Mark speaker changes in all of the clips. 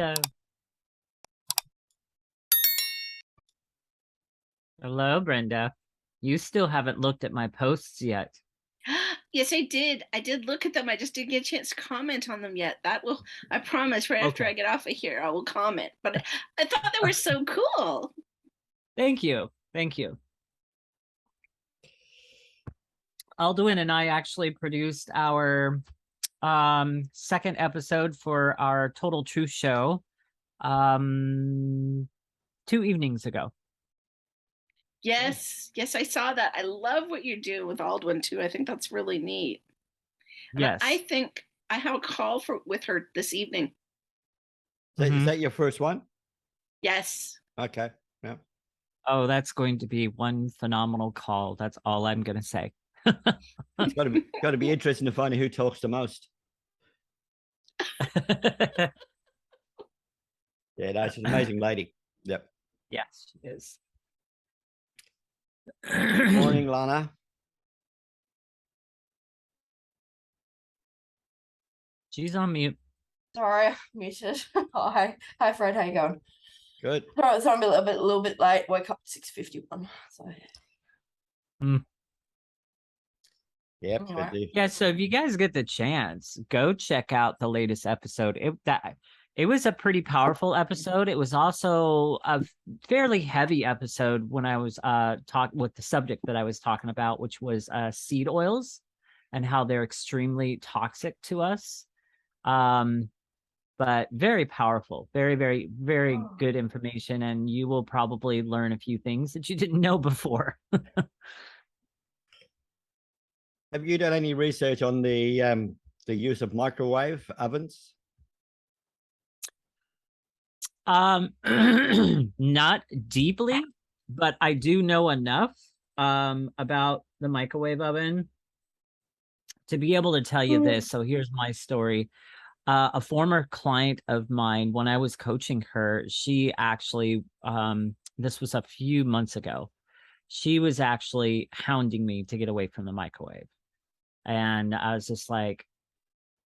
Speaker 1: Brenda. Hello, Brenda. You still haven't looked at my posts yet.
Speaker 2: Yes, I did. I did look at them. I just didn't get a chance to comment on them yet. That will, I promise, right after
Speaker 1: Okay.
Speaker 2: I get off of here, I will comment. But I thought they were so cool.
Speaker 1: Thank you. Thank you. Alduin and I actually produced our second episode for our Total Truth show um 2 evenings ago.
Speaker 2: Yes, yes, I saw that. I love what you do with Aldwin too. I think that's really neat. And I
Speaker 1: Yes.
Speaker 2: think I have a call for with her this evening.
Speaker 3: So is
Speaker 1: Mm-hmm.
Speaker 3: that your first one?
Speaker 2: Yes.
Speaker 3: Okay. Yeah.
Speaker 1: Oh, that's going to be one phenomenal call. That's all I'm going to say.
Speaker 3: It's got to be interesting to find out who talks the most. Yeah, no, she's an amazing lady. Yep.
Speaker 1: Yes, she is.
Speaker 3: Morning, Lana.
Speaker 1: She's on mute.
Speaker 4: Sorry, muted. Hi, Fred. How you going?
Speaker 3: Good.
Speaker 4: Sorry, I'm a little bit late. Woke up at 6:51. So.
Speaker 3: Yep.
Speaker 4: Anyway.
Speaker 1: Yeah, so if you guys get the chance, go check out the latest episode. It was a pretty powerful episode. It was also a fairly heavy episode when I was talking with the subject that I was talking about, which was seed oils and how they're extremely toxic to us. But very powerful, very, very, very good information, and you will probably learn a few things that you didn't know before.
Speaker 3: Have you done any research on the use of microwave ovens?
Speaker 1: Not deeply, but I do know enough about the microwave oven to be able to tell you this. So here's my story. A former client of mine, when I was coaching her, she actually this was a few months ago, she was actually hounding me to get away from the microwave. And I was just like,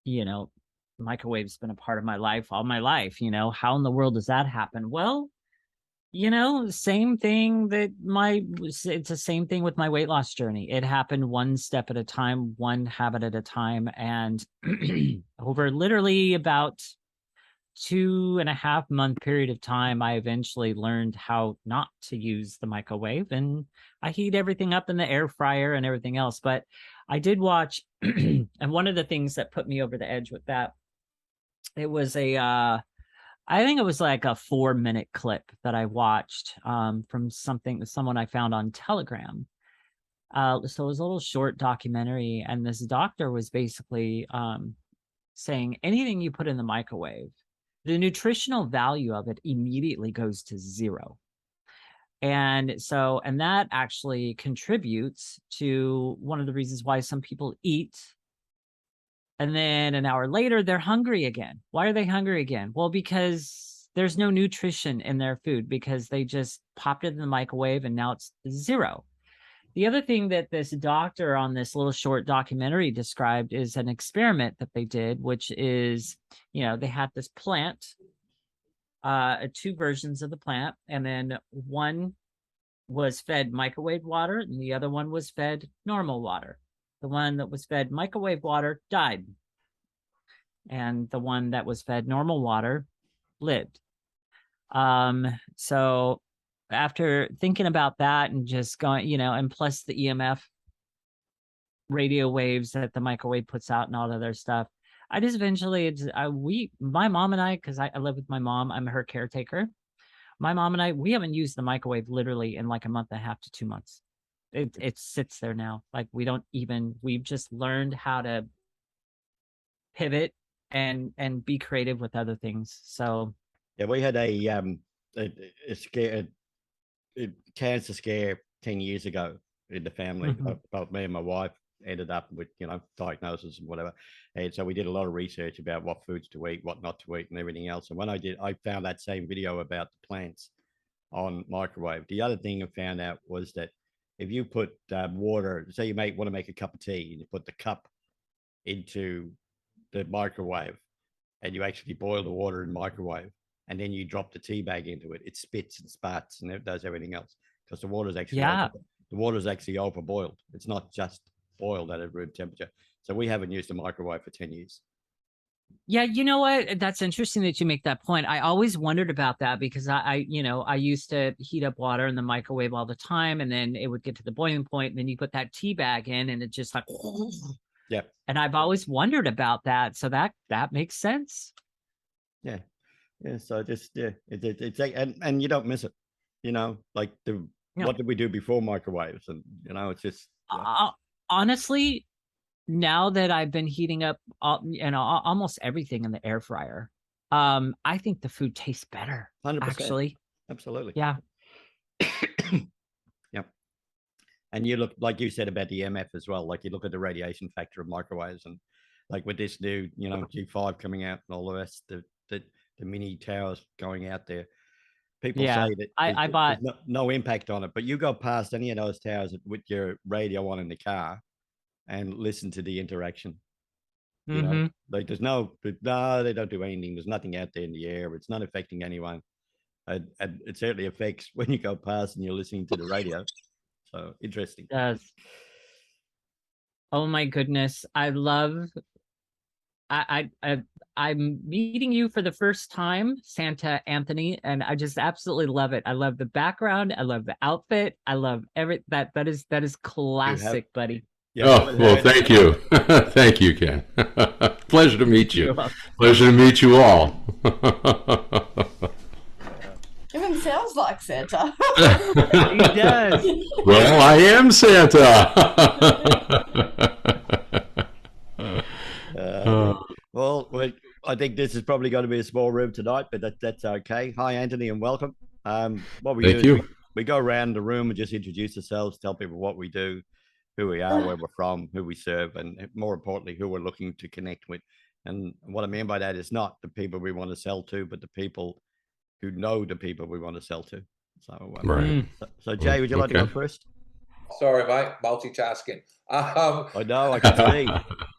Speaker 1: you know, microwave's been a part of my life all my life. How in the world does that happen? Well, same thing it's the same thing with my weight loss journey. It happened one step at a time, one habit at a time. And over literally about 2.5 month period of time, I eventually learned how not to use the microwave, and I heat everything up in the air fryer and everything else. But I did watch, and one of the things that put me over the edge with that, it was I think it was like a 4-minute clip that I watched from someone I found on Telegram. So it was a little short documentary, and this doctor was basically saying anything you put in the microwave, the nutritional value of it immediately goes to zero. And that actually contributes to one of the reasons why some people eat and then an hour later they're hungry again. Why are they hungry again? Well, because there's no nutrition in their food, because they just popped it in the microwave and now it's zero. The other thing that this doctor on this little short documentary described is an experiment that they did, which is, they had this plant, two versions of the plant, and then one was fed microwave water and the other one was fed normal water. The one that was fed microwave water died, and the one that was fed normal water lived. So after thinking about that and just going, and plus the EMF radio waves that the microwave puts out and all other stuff, I just eventually, my mom and I, because I live with my mom, I'm her caretaker. My mom and I, we haven't used the microwave literally in like a month and a half to 2 months. It sits there now. Like we've just learned how to pivot and be creative with other things. So
Speaker 3: yeah, we had a cancer scare 10 years ago in the family. Both me and my wife ended up with diagnosis and whatever, and so we did a lot of research about what foods to eat, what not to eat, and everything else. And when I found that same video about the plants on microwave. The other thing I found out was that if you put water, say you want to make a cup of tea, and you put the cup into the microwave and you actually boil the water in the microwave, and then you drop the tea bag into it, it spits and sputs and it does everything else because the water's actually overboiled. It's not just boiled at a room temperature. So we haven't used a microwave for 10 years.
Speaker 1: Yeah, you know what? That's interesting that you make that point. I always wondered about that because I used to heat up water in the microwave all the time, and then it would get to the boiling point, and then you put that tea bag in, and it just like,
Speaker 3: yeah.
Speaker 1: And I've always wondered about that, so that makes sense.
Speaker 3: Yeah. So just it's and you don't miss it, like what did we do before microwaves, and it's just
Speaker 1: honestly. Now that I've been heating up almost everything in the air fryer, I think the food tastes better.
Speaker 3: 100%.
Speaker 1: Actually.
Speaker 3: Absolutely.
Speaker 1: Yeah.
Speaker 3: Yep. And you look, like you said about the MF as well, like you look at the radiation factor of microwaves, and like with this new, G5 coming out and all the rest, the mini towers going out there, people say that
Speaker 1: I bought
Speaker 3: no impact on it, but you go past any of those towers with your radio on in the car and listen to the interaction. Like they don't do anything. There's nothing out there in the air. It's not affecting anyone. And it certainly affects when you go past and you're listening to the radio. So interesting.
Speaker 1: It does. Oh my goodness. I'm meeting you for the first time, Santa Anthony, and I just absolutely love it. I love the background. I love the outfit. I love that is classic, buddy.
Speaker 5: Yeah, well, thank you. Thank you, Ken. Pleasure to meet you. Pleasure to meet you all.
Speaker 4: Even sounds like Santa.
Speaker 1: He does.
Speaker 5: Well, I am Santa.
Speaker 3: Well, I think this is probably going to be a small room tonight, but that's okay. Hi, Anthony, and welcome. What we do is we go around the room and just introduce ourselves, tell people what we do, who we are, where we're from, who we serve, and more importantly, who we're looking to connect with. And what I mean by that is not the people we want to sell to, but the people who know the people we want to sell to. So,
Speaker 5: right.
Speaker 3: So Jay, would you like to go first?
Speaker 6: Sorry, mate, multitasking.
Speaker 3: I know, I can see.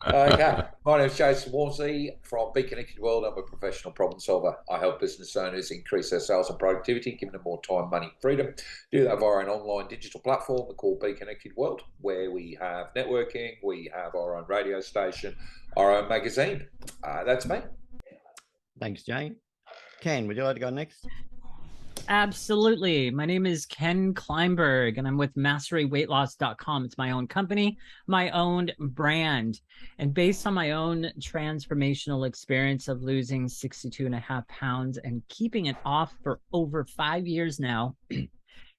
Speaker 6: Okay, my name is Jason Wormsley from Be Connected World. I'm a professional problem solver. I help business owners increase their sales and productivity, giving them more time, money, freedom. Do that via an online digital platform called Be Connected World, where we have networking, we have our own radio station, our own magazine. That's me.
Speaker 3: Thanks, Jay. Ken, would you like to go next?
Speaker 1: Absolutely. My name is Ken Kleinberg, and I'm with MasteryWeightLoss.com. It's my own company, my own brand. And based on my own transformational experience of losing 62.5 pounds and keeping it off for over 5 years now,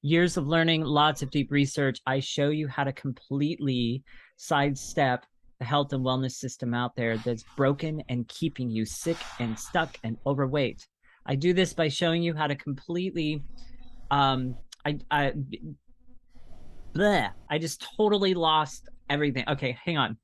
Speaker 1: years of learning, lots of deep research, I show you how to completely sidestep the health and wellness system out there that's broken and keeping you sick and stuck and overweight. I do this by showing you how to completely, I just totally lost everything. Okay, hang on.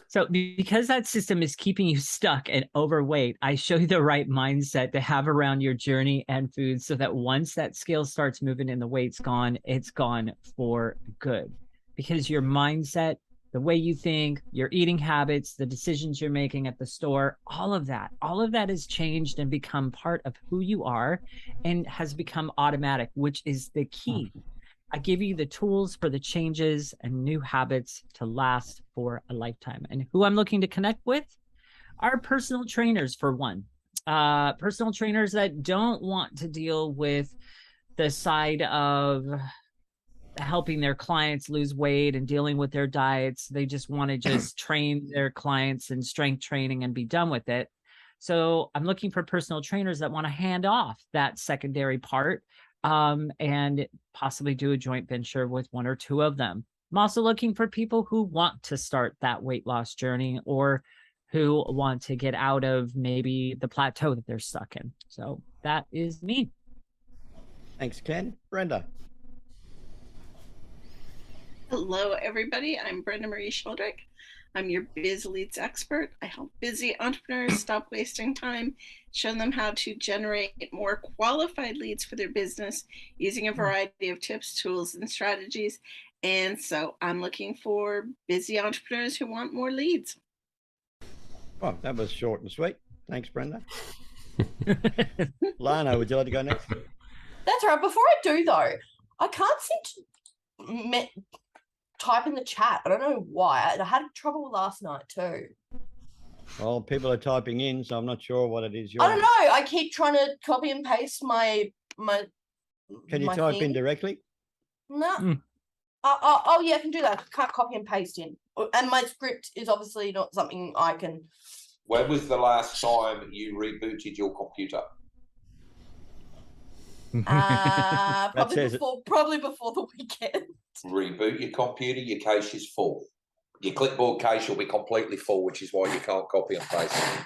Speaker 1: So because that system is keeping you stuck and overweight, I show you the right mindset to have around your journey and food so that once that scale starts moving and the weight's gone, it's gone for good. Because your mindset, the way you think, your eating habits, the decisions you're making at the store, all of that has changed and become part of who you are and has become automatic, which is the key. I give you the tools for the changes and new habits to last for a lifetime. And who I'm looking to connect with are personal trainers, for one. Personal trainers that don't want to deal with the side of helping their clients lose weight and dealing with their diets. They just want to just train their clients in strength training and be done with it. So I'm looking for personal trainers that want to hand off that secondary part and possibly do a joint venture with one or two of them. I'm also looking for people who want to start that weight loss journey or who want to get out of maybe the plateau that they're stuck in. So that is me.
Speaker 3: Thanks, Ken. Brenda.
Speaker 2: Hello, everybody. I'm Brenda Marie Shuldrick. I'm your Biz Leads expert. I help busy entrepreneurs stop wasting time, show them how to generate more qualified leads for their business using a variety of tips, tools, and strategies. And so I'm looking for busy entrepreneurs who want more leads.
Speaker 3: Well, that was short and sweet. Thanks, Brenda. Lana, would you like to go next?
Speaker 4: That's right. Before I do, though, I can't seem to type in the chat. I don't know why. I had trouble last night too.
Speaker 3: Well, people are typing in, so I'm not sure what it is.
Speaker 4: I don't know. I keep trying to copy and paste my.
Speaker 3: Can you
Speaker 4: my
Speaker 3: type
Speaker 4: thing.
Speaker 3: in directly?
Speaker 4: No. Oh yeah, I can do that. I can't copy and paste in. And my script is obviously not something I can.
Speaker 6: When was the last time you rebooted your computer?
Speaker 4: Probably before the weekend.
Speaker 6: Reboot your computer, your cache is full. Your clipboard cache will be completely full, which is why you can't copy and paste it.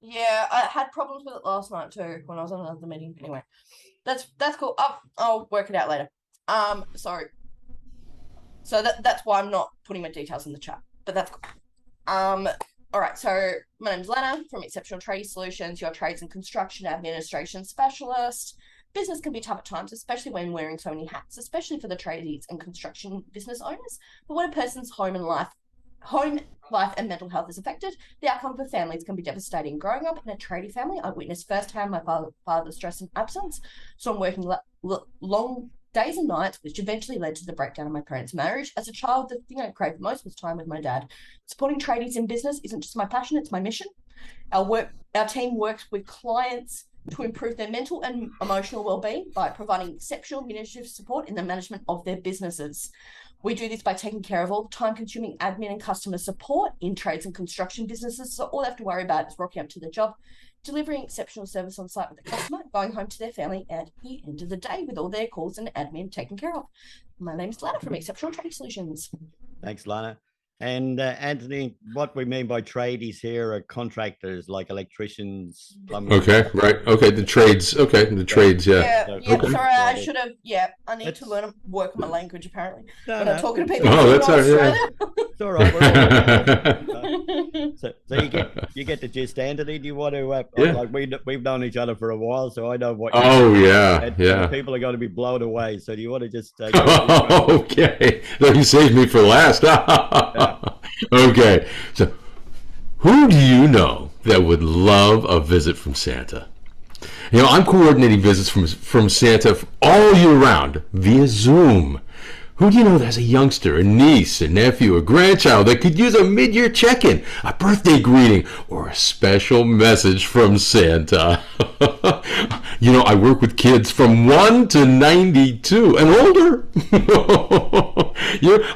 Speaker 4: Yeah, I had problems with it last night too when I was on another meeting. Anyway, that's cool. I'll work it out later. Sorry. So that's why I'm not putting my details in the chat, but that's cool. All right, so my name's Lana from Exceptional Tradie Solutions, your trades and construction administration specialist. Business can be tough at times, especially when wearing so many hats, especially for the tradies and construction business owners. But when a person's home, life, and mental health is affected, the outcome for families can be devastating. Growing up in a tradie family, I witnessed firsthand my father's stress and absence. So I'm working long days and nights, which eventually led to the breakdown of my parents' marriage. As a child, the thing I craved most was time with my dad. Supporting tradies in business isn't just my passion, it's my mission. Our team works with clients to improve their mental and emotional well-being by providing exceptional administrative support in the management of their businesses. We do this by taking care of all the time-consuming admin and customer support in trades and construction businesses, so all they have to worry about is rocking up to the job, delivering exceptional service on site with the customer, going home to their family at the end of the day with all their calls and admin taken care of. My name is Lana from Exceptional Tradie Solutions.
Speaker 3: Thanks, Lana. And Anthony, what we mean by tradies here are contractors like electricians, plumbers.
Speaker 5: Okay, right. Okay, the trades. Okay, the trades. Yeah.
Speaker 4: Okay. Sorry, I should have. Yeah, I need to learn work on my language apparently. When I'm talking to people.
Speaker 5: Oh, that's all right.
Speaker 3: It's all right. So you get the gist, Anthony. Do you want to? Like we've known each other for a while, so I know what.
Speaker 5: Yeah.
Speaker 3: People are going to be blown away. So do you want to just?
Speaker 5: Okay. So you saved me for last. Okay. So, who do you know that would love a visit from Santa? You know, I'm coordinating visits from Santa all year round via Zoom. Who do you know that has a youngster, a niece, a nephew, a grandchild that could use a mid-year check-in, a birthday greeting, or a special message from Santa? You know, I work with kids from 1 to 92 and older.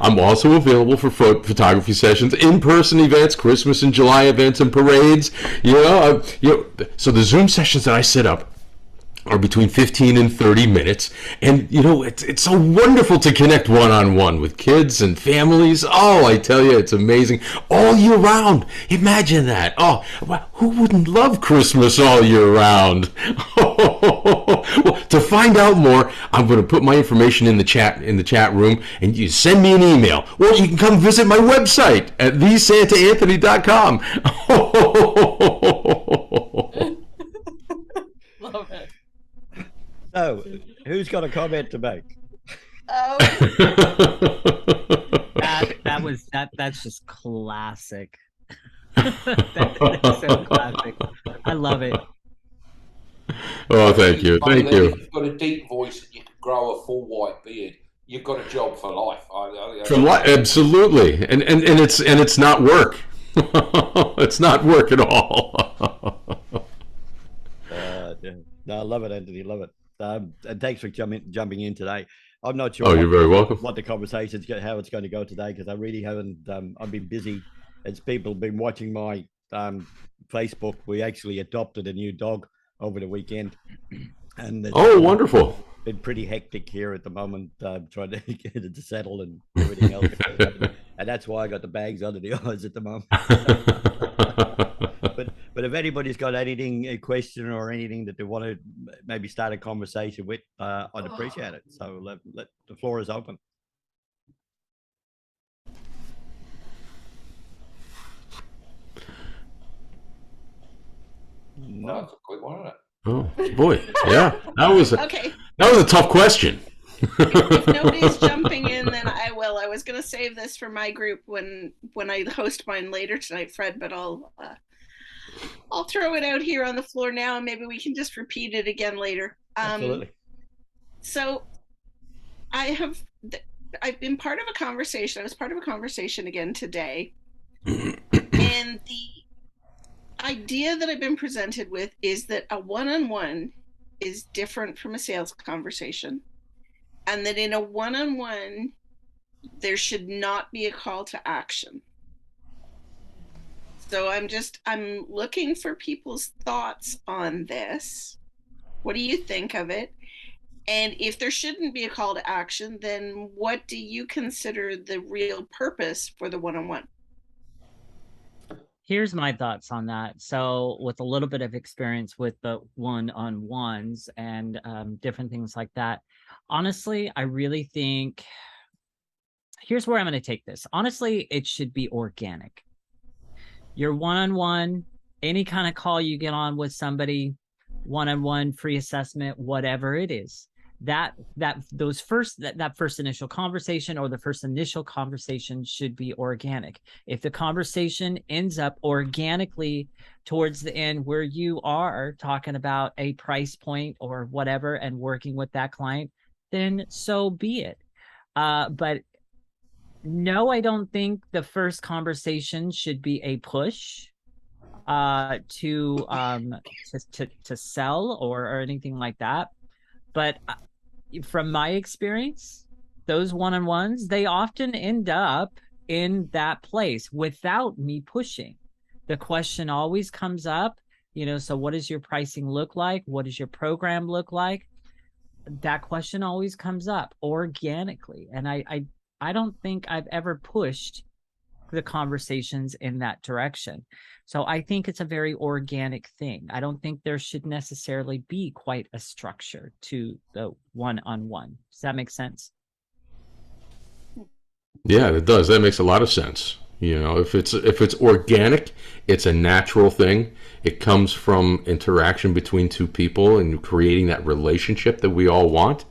Speaker 5: I'm also available for photography sessions, in-person events, Christmas and July events and parades. So the Zoom sessions that I set up are between 15 and 30 minutes. And, you know, it's so wonderful to connect one-on-one with kids and families. Oh, I tell you, it's amazing. All year round. Imagine that. Oh, who wouldn't love Christmas all year round? Well, to find out more, I'm going to put my information in the chat room, and you send me an email. Or you can come visit my website at thesantaanthony.com.
Speaker 4: Love it.
Speaker 3: So, who's got a comment to make?
Speaker 1: That's just classic. That's so classic. I love it.
Speaker 5: Oh, thank you. Thank you.
Speaker 6: If you've got a deep voice and you can grow a full white beard, you've got a job for life.
Speaker 5: Absolutely. And it's not work. It's not work at all.
Speaker 3: No, I love it, Anthony. Love it. And thanks for jumping in today. I'm not sure.
Speaker 5: Oh, you're very welcome.
Speaker 3: What the conversation's how it's going to go today, because I really haven't. I've been busy. As people have been watching my Facebook, we actually adopted a new dog over the weekend, and
Speaker 5: wonderful.
Speaker 3: Been pretty hectic here at the moment, trying to get it to settle and everything else. And that's why I got the bags under the eyes at the moment. But if anybody's got anything, a question or anything that they want to maybe start a conversation with, I'd appreciate it. So let the floor is open.
Speaker 6: No, that's a quick one, isn't it?
Speaker 5: Oh boy, yeah, that was
Speaker 2: Okay.
Speaker 5: That was a tough question.
Speaker 2: If nobody's jumping in, then I will. I was going to save this for my group when I host mine later tonight, Fred, but I'll I'll throw it out here on the floor now, and maybe we can just repeat it again later.
Speaker 3: Absolutely.
Speaker 2: So I've been part of a conversation. I was part of a conversation again today, and the idea that I've been presented with is that a one-on-one is different from a sales conversation, and that in a one-on-one there should not be a call to action. So I'm looking for people's thoughts on this. What do you think of it? And if there shouldn't be a call to action, then what do you consider the real purpose for the one-on-one?
Speaker 1: Here's my thoughts on that. So, with a little bit of experience with the one-on-ones and different things like that, honestly, I really think here's where I'm going to take this. Honestly, it should be organic. Your one-on-one, any kind of call you get on with somebody, one-on-one, free assessment, whatever it is, that first initial conversation or the first initial conversation should be organic. If the conversation ends up organically towards the end where you are talking about a price point or whatever and working with that client, then so be it. But no, I don't think the first conversation should be a push to sell or anything like that. But from my experience, those one-on-ones, they often end up in that place without me pushing. The question always comes up, so what does your pricing look like? What does your program look like? That question always comes up organically. And I don't think I've ever pushed the conversations in that direction. So I think it's a very organic thing. I don't think there should necessarily be quite a structure to the one-on-one. Does that make sense?
Speaker 5: Yeah, it does. That makes a lot of sense. If it's organic, it's a natural thing. It comes from interaction between two people and creating that relationship that we all want.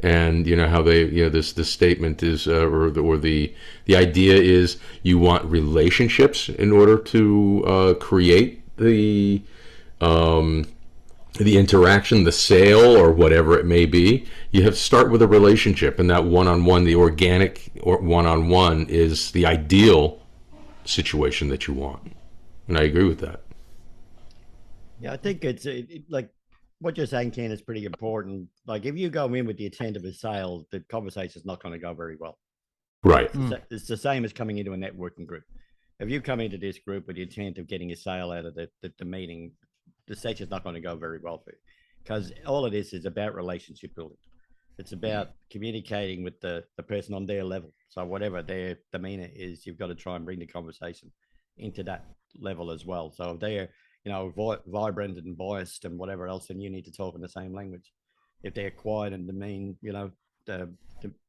Speaker 5: And how they this statement is or the idea is you want relationships in order to create the interaction, the sale, or whatever it may be. You have to start with a relationship, and that one-on-one, the organic or one-on-one, is the ideal situation that you want. And I agree with that.
Speaker 3: Yeah, I think it's like what you're saying, Ken, is pretty important. Like if you go in with the intent of a sale, the conversation is not going to go very well.
Speaker 5: Right.
Speaker 3: It's the same as coming into a networking group. If you come into this group with the intent of getting a sale out of the meeting, the session is not going to go very well for you, because all of this is about relationship building. It's about communicating with the person on their level. So whatever their demeanor is, you've got to try and bring the conversation into that level as well. So if they're vibrant and biased and whatever else, then you need to talk in the same language. If they're quiet and demean, the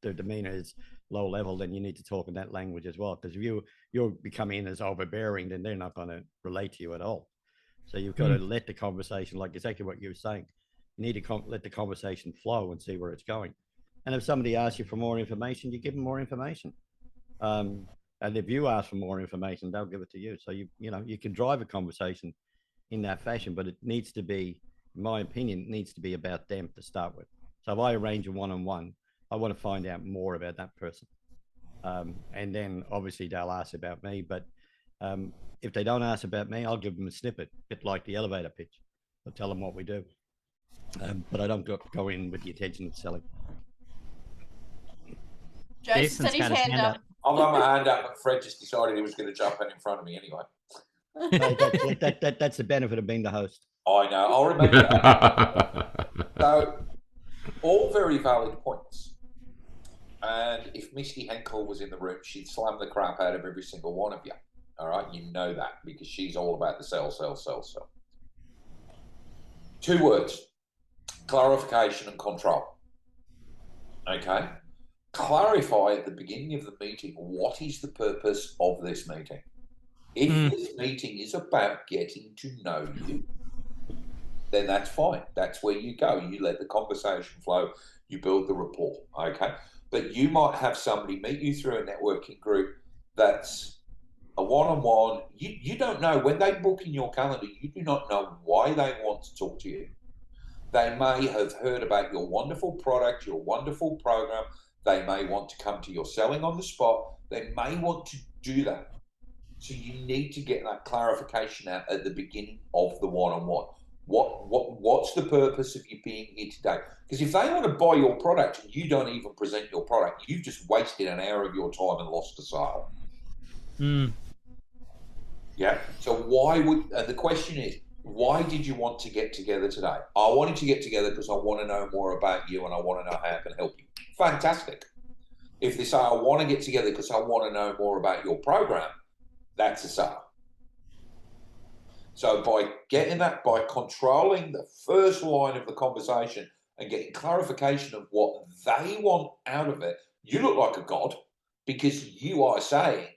Speaker 3: demeanor is low level, then you need to talk in that language as well. Because if you're becoming as overbearing, then they're not going to relate to you at all. So you've got to let the conversation, like exactly what you were saying, you need to let the conversation flow and see where it's going. And if somebody asks you for more information, you give them more information. And if you ask for more information, they'll give it to you. So you can drive a conversation in that fashion, but it needs to be, in my opinion, it needs to be about them to start with. So if I arrange a one-on-one, I want to find out more about that person. And then obviously they'll ask about me, but if they don't ask about me, I'll give them a snippet, a bit like the elevator pitch. I'll tell them what we do. But I don't go in with the intention of selling.
Speaker 4: Jason's got his hand up.
Speaker 6: I've got my hand up, but Fred just decided he was going to jump in front of me anyway.
Speaker 3: That's the benefit of being the host.
Speaker 6: I know. I'll remember that. So, all very valid points. And if Misty Henkel was in the room, she'd slam the crap out of every single one of you. All right? You know that, because she's all about the sell, sell, sell, sell. 2 words: clarification and control. Okay? Clarify at the beginning of the meeting, what is the purpose of this meeting? If this meeting is about getting to know you, then that's fine. That's where you go. You let the conversation flow. You build the rapport, okay? But you might have somebody meet you through a networking group that's a one-on-one, you don't know when they book in your calendar, you do not know why they want to talk to you. They may have heard about your wonderful product, your wonderful program. They may want to come to your selling on the spot. They may want to do that. So you need to get that clarification out at the beginning of the one-on-one. What's the purpose of you being here today? Because if they want to buy your product and you don't even present your product, you've just wasted an hour of your time and lost a sale. Yeah. So why would, and the question is, why did you want to get together today? I wanted to get together because I want to know more about you and I want to know how I can help you. Fantastic. If they say, I want to get together because I want to know more about your program, that's a sale. So by getting that, by controlling the first line of the conversation and getting clarification of what they want out of it, you look like a god because you are saying,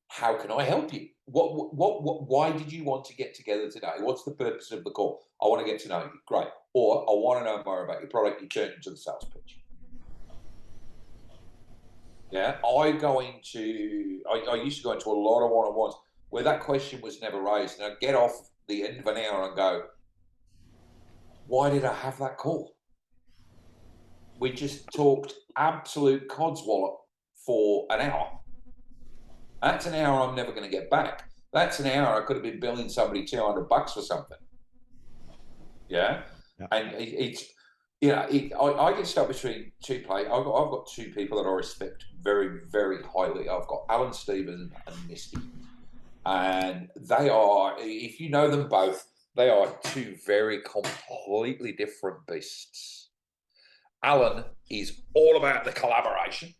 Speaker 6: how can I help you? Why did you want to get together today? What's the purpose of the call? I want to get to know you. Great. Or I want to know more about your product. You turn into the sales pitch. Yeah. I used to go into a lot of one-on-ones where that question was never raised. And I'd get off the end of an hour and go, why did I have that call? We just talked absolute codswallop for an hour. That's an hour I'm never going to get back. That's an hour I could have been billing somebody $200 for something. Yeah. Yep. And it's, you know, I get stuck between two players. I've got two people that I respect very, very highly. I've got Alan Stevens and Misty. And they are, if you know them both, they are two very completely different beasts. Alan is all about the collaboration.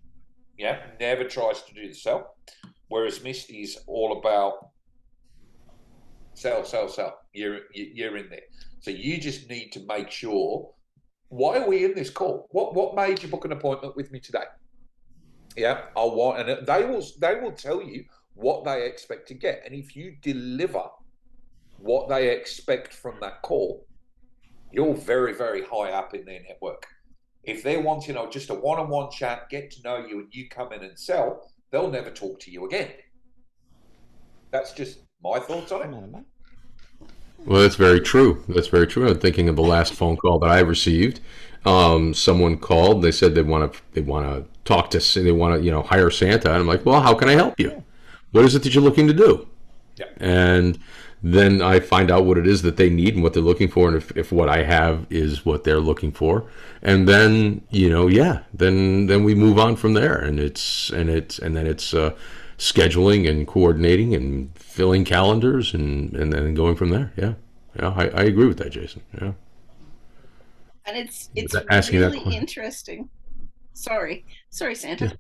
Speaker 6: Yeah. Never tries to do the sell. Whereas Misty is all about sell. You're in there. So you just need to make sure, why are we in this call? What made you book an appointment with me today? Yeah, and they will tell you what they expect to get. And if you deliver what they expect from that call, you're very, very high up in their network. If they're wanting just a one-on-one chat, get to know you, and you come in and sell, they'll never talk to you again. That's just my thoughts on it.
Speaker 5: Well, that's very true. That's very true. I'm thinking of the last phone call that I received. Someone called. They said they want to talk to. They want to hire Santa. And I'm like, well, how can I help you? What is it that you're looking to do?
Speaker 6: Yeah.
Speaker 5: And then I find out what it is that they need and what they're looking for, and if what I have is what they're looking for, and then then we move on from there, and then it's scheduling and coordinating and filling calendars and then going from there. Yeah, I agree with that, Jason. Yeah,
Speaker 2: and it's
Speaker 5: asking
Speaker 2: really
Speaker 5: that
Speaker 2: interesting. Sorry, Santa.
Speaker 5: Yeah.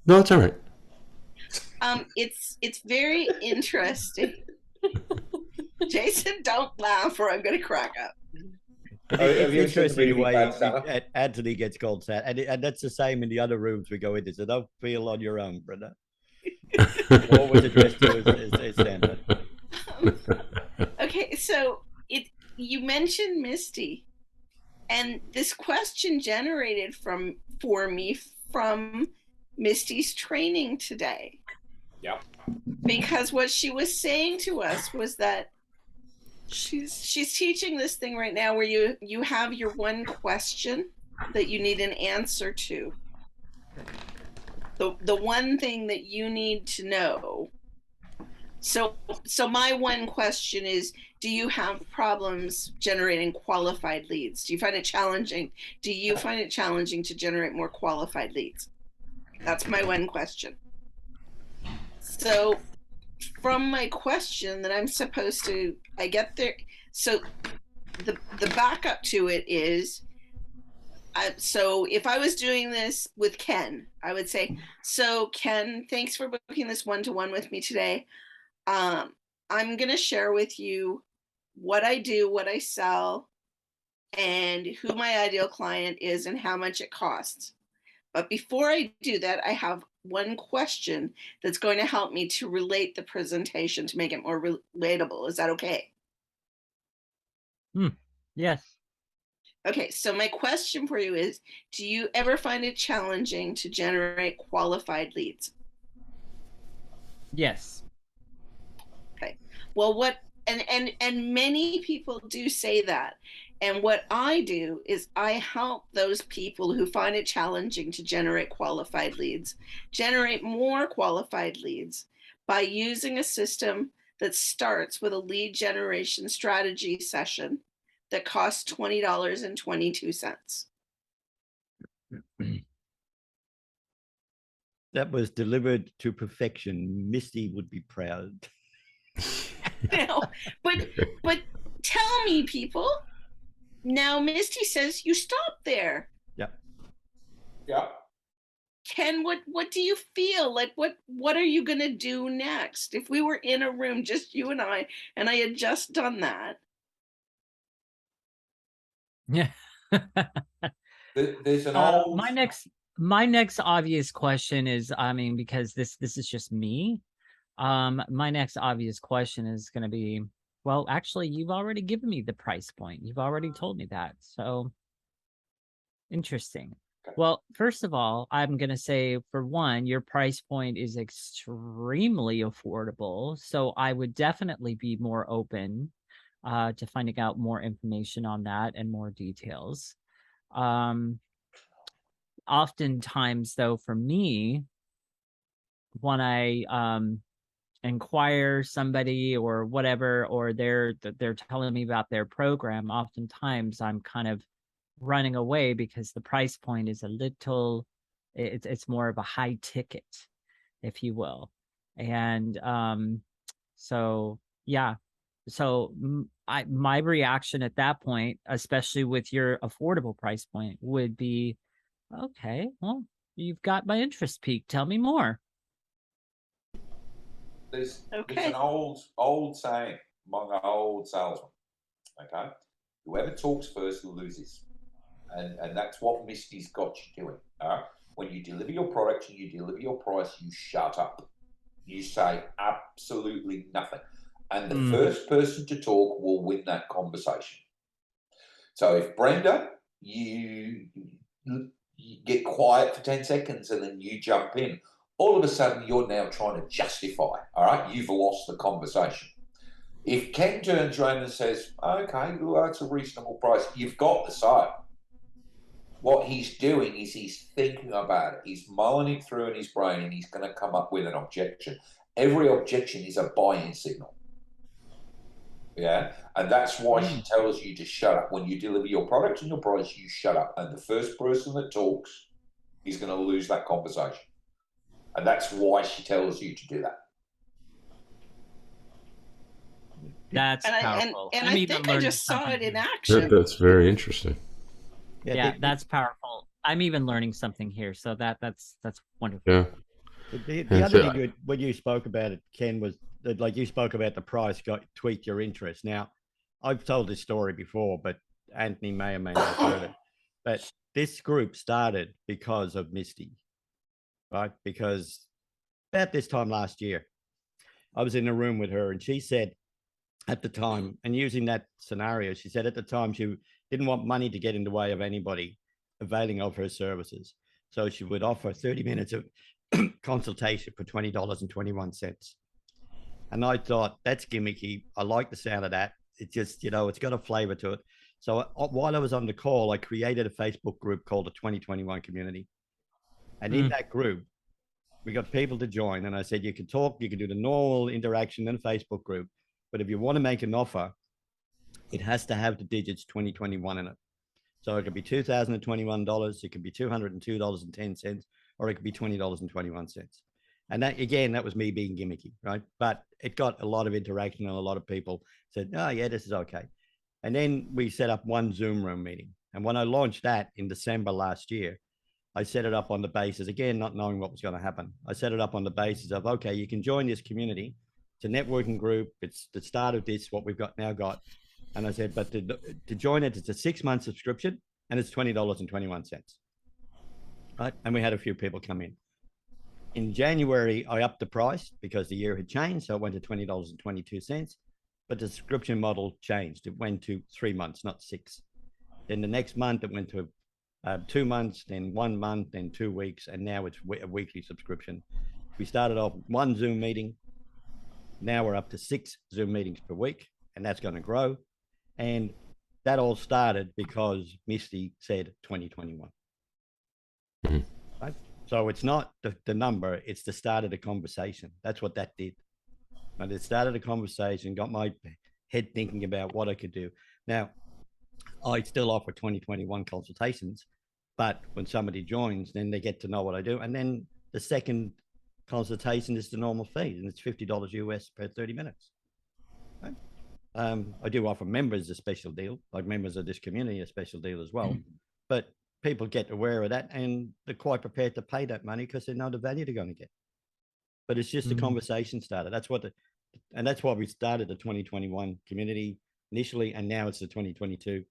Speaker 5: No, it's all right.
Speaker 2: It's very interesting. Jason, don't laugh or I'm going to crack up.
Speaker 3: It's interesting the way Anthony gets called Santa, and that's the same in the other rooms we go into. So don't feel on your own, brother. Always addressed to as Santa.
Speaker 2: Okay, so you mentioned Misty, and this question generated for me from Misty's training today.
Speaker 6: Yeah.
Speaker 2: Because what she was saying to us was that she's teaching this thing right now where you have your one question that you need an answer to. The one thing that you need to know. So my one question is, do you have problems generating qualified leads? Do you find it challenging? Do you find it challenging to generate more qualified leads? That's my one question. So from my question that I'm supposed to, I get there. So the backup to it is, so if I was doing this with Ken, I would say, so Ken, thanks for booking this one-to-one with me today. I'm going to share with you what I do, what I sell, and who my ideal client is and how much it costs. But before I do that, I have one question that's going to help me to relate the presentation to make it more relatable. Is that okay?
Speaker 1: Yes.
Speaker 2: Okay, so my question for you is, do you ever find it challenging to generate qualified leads?
Speaker 1: Yes.
Speaker 2: Well, what and many people do say that. And what I do is I help those people who find it challenging to generate qualified leads, generate more qualified leads by using a system that starts with a lead generation strategy session that costs $20.22.
Speaker 3: That was delivered to perfection. Misty would be proud.
Speaker 2: Now, but tell me, people. Now, Misty says you stop there.
Speaker 3: Yep.
Speaker 6: Yeah.
Speaker 2: Ken, what do you feel like? What are you gonna do next? If we were in a room, just you and I had just done that.
Speaker 1: Yeah.
Speaker 6: There's an old.
Speaker 1: My next obvious question is, I mean, because this is just me. My next obvious question is going to be, well, actually, you've already given me the price point. You've already told me that. So interesting. Well, first of all, I'm going to say, for one, your price point is extremely affordable. So I would definitely be more open to finding out more information on that and more details. Oftentimes, though, for me, when I inquire somebody or whatever, or they're telling me about their program, oftentimes I'm kind of running away because the price point is a little, it's more of a high ticket, if you will. And so yeah, so my reaction at that point, especially with your affordable price point, would be, okay, well, you've got my interest peaked, tell me more.
Speaker 6: There's
Speaker 2: Okay.
Speaker 6: an old saying among old salesmen. Okay, whoever talks first loses, and that's what Misty's got you doing. When you deliver your product and you deliver your price, you shut up. You say absolutely nothing, and the first person to talk will win that conversation. So if Brenda, you get quiet for 10 seconds and then you jump in, all of a sudden you're now trying to justify, all right? You've lost the conversation. If Ken turns around and says, okay, well, that's a reasonable price, you've got the sale. What he's doing is he's thinking about it. He's mulling it through in his brain and he's going to come up with an objection. Every objection is a buy-in signal. Yeah, and that's why she tells you to shut up. When you deliver your product and your price, you shut up. And the first person that talks is going to lose that conversation. And that's why she tells you to do that.
Speaker 1: That's powerful.
Speaker 2: And I think I just saw it in action.
Speaker 5: That's very interesting.
Speaker 1: Yeah, that's powerful. I'm even learning something here, so that's wonderful.
Speaker 5: Yeah.
Speaker 3: The other thing good when you spoke about it, Ken, was that, like, you spoke about the price tweaked your interest. Now, I've told this story before, but Anthony may or may not have heard it. But this group started because of Misty, right? Because about this time last year, I was in a room with her and she said at the time, and using that scenario, she said at the time she didn't want money to get in the way of anybody availing of her services. So she would offer 30 minutes of consultation for $20.21. And I thought, that's gimmicky. I like the sound of that. It just, it's got a flavor to it. So while I was on the call, I created a Facebook group called the 2021 Community. And in that group, we got people to join. And I said, you can talk, you can do the normal interaction in a Facebook group. But if you want to make an offer, it has to have the digits 2021 in it. So it could be $2,021, it could be $202.10, or it could be $20.21. And that, again, that was me being gimmicky, right? But it got a lot of interaction and a lot of people said, oh, yeah, this is okay. And then we set up one Zoom room meeting. And when I launched that in December last year, I set it up on the basis, again, not knowing what was going to happen. I set it up on the basis of, okay, you can join this community. It's a networking group. It's the start of this, what we've got now got. And I said, but to join it, it's a 6-month subscription and it's $20.21. Right? And we had a few people come in. In January, I upped the price because the year had changed. So it went to $20.22. But the subscription model changed. It went to 3 months, not 6. Then the next month, it went to 2 months, then 1 month, then 2 weeks. And now it's a weekly subscription. We started off one Zoom meeting. Now we're up to 6 Zoom meetings per week, and that's going to grow. And that all started because Misty said 2021.
Speaker 5: Mhm.
Speaker 3: Right? So it's not the number, it's the start of the conversation. That's what that did. And it started a conversation, got my head thinking about what I could do. Now, I still offer 2021 consultations, but when somebody joins, then they get to know what I do. And then the second consultation is the normal fee, and it's $50 US per 30 minutes. Right? I do offer members a special deal, like members of this community, a special deal as well. But people get aware of that, and they're quite prepared to pay that money because they know the value they're going to get. But it's just a conversation starter. That's what and that's why we started the 2021 community initially, and now it's the 2022.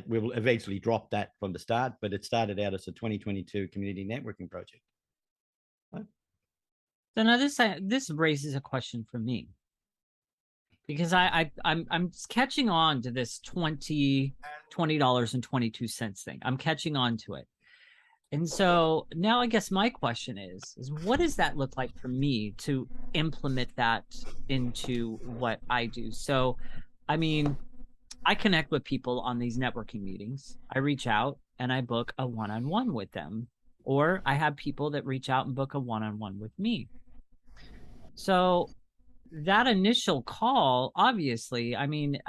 Speaker 3: We will eventually drop that from the start, but it started out as a 2022 community networking project. Right?
Speaker 1: So now this raises a question for me, because I'm catching on to this $20.22 thing. I'm catching on to it. And so now I guess my question is what does that look like for me to implement that into what I do? So, I mean, I connect with people on these networking meetings. I reach out and I book a one-on-one with them, or I have people that reach out and book a one-on-one with me. So that initial call, obviously, I mean,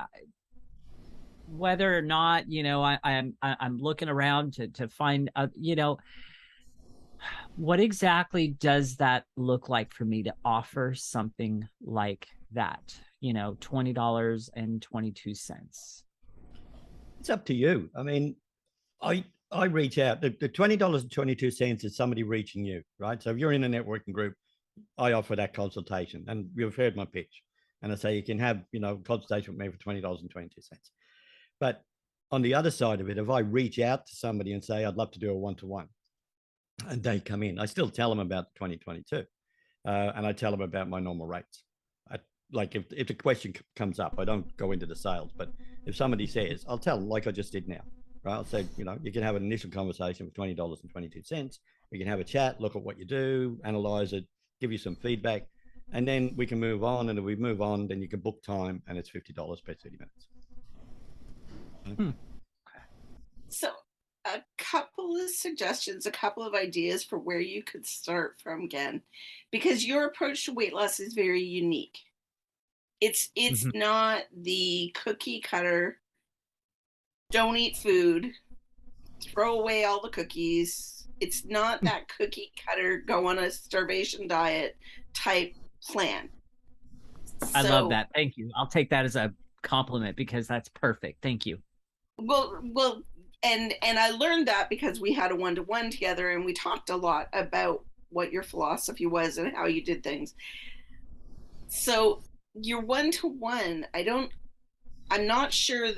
Speaker 1: whether or not, I'm looking around to find, what exactly does that look like for me to offer something like that? $20.22.
Speaker 3: It's up to you. I mean, I reach out. The $20.22 is somebody reaching you, right? So if you're in a networking group, I offer that consultation, and you've heard my pitch. And I say you can have, consultation with me for $20.22. But on the other side of it, if I reach out to somebody and say I'd love to do a one-to-one, and they come in, I still tell them about the 2022, and I tell them about my normal rates. Like if the question comes up, I don't go into the sales, but if somebody says, I'll tell them like I just did now, right? I'll say, you can have an initial conversation for $20.22. We can have a chat, look at what you do, analyze it, give you some feedback, and then we can move on. And if we move on, then you can book time, and it's $50 per 30 minutes.
Speaker 2: So a couple of suggestions, a couple of ideas for where you could start from, again, because your approach to weight loss is very unique. It's not the cookie cutter, don't eat food, throw away all the cookies. It's not that cookie cutter, go on a starvation diet type plan.
Speaker 1: I love that. Thank you. I'll take that as a compliment, because that's perfect. Thank you.
Speaker 2: Well, and I learned that because we had a one-to-one together, and we talked a lot about what your philosophy was and how you did things. So your one-to-one, I'm not sure you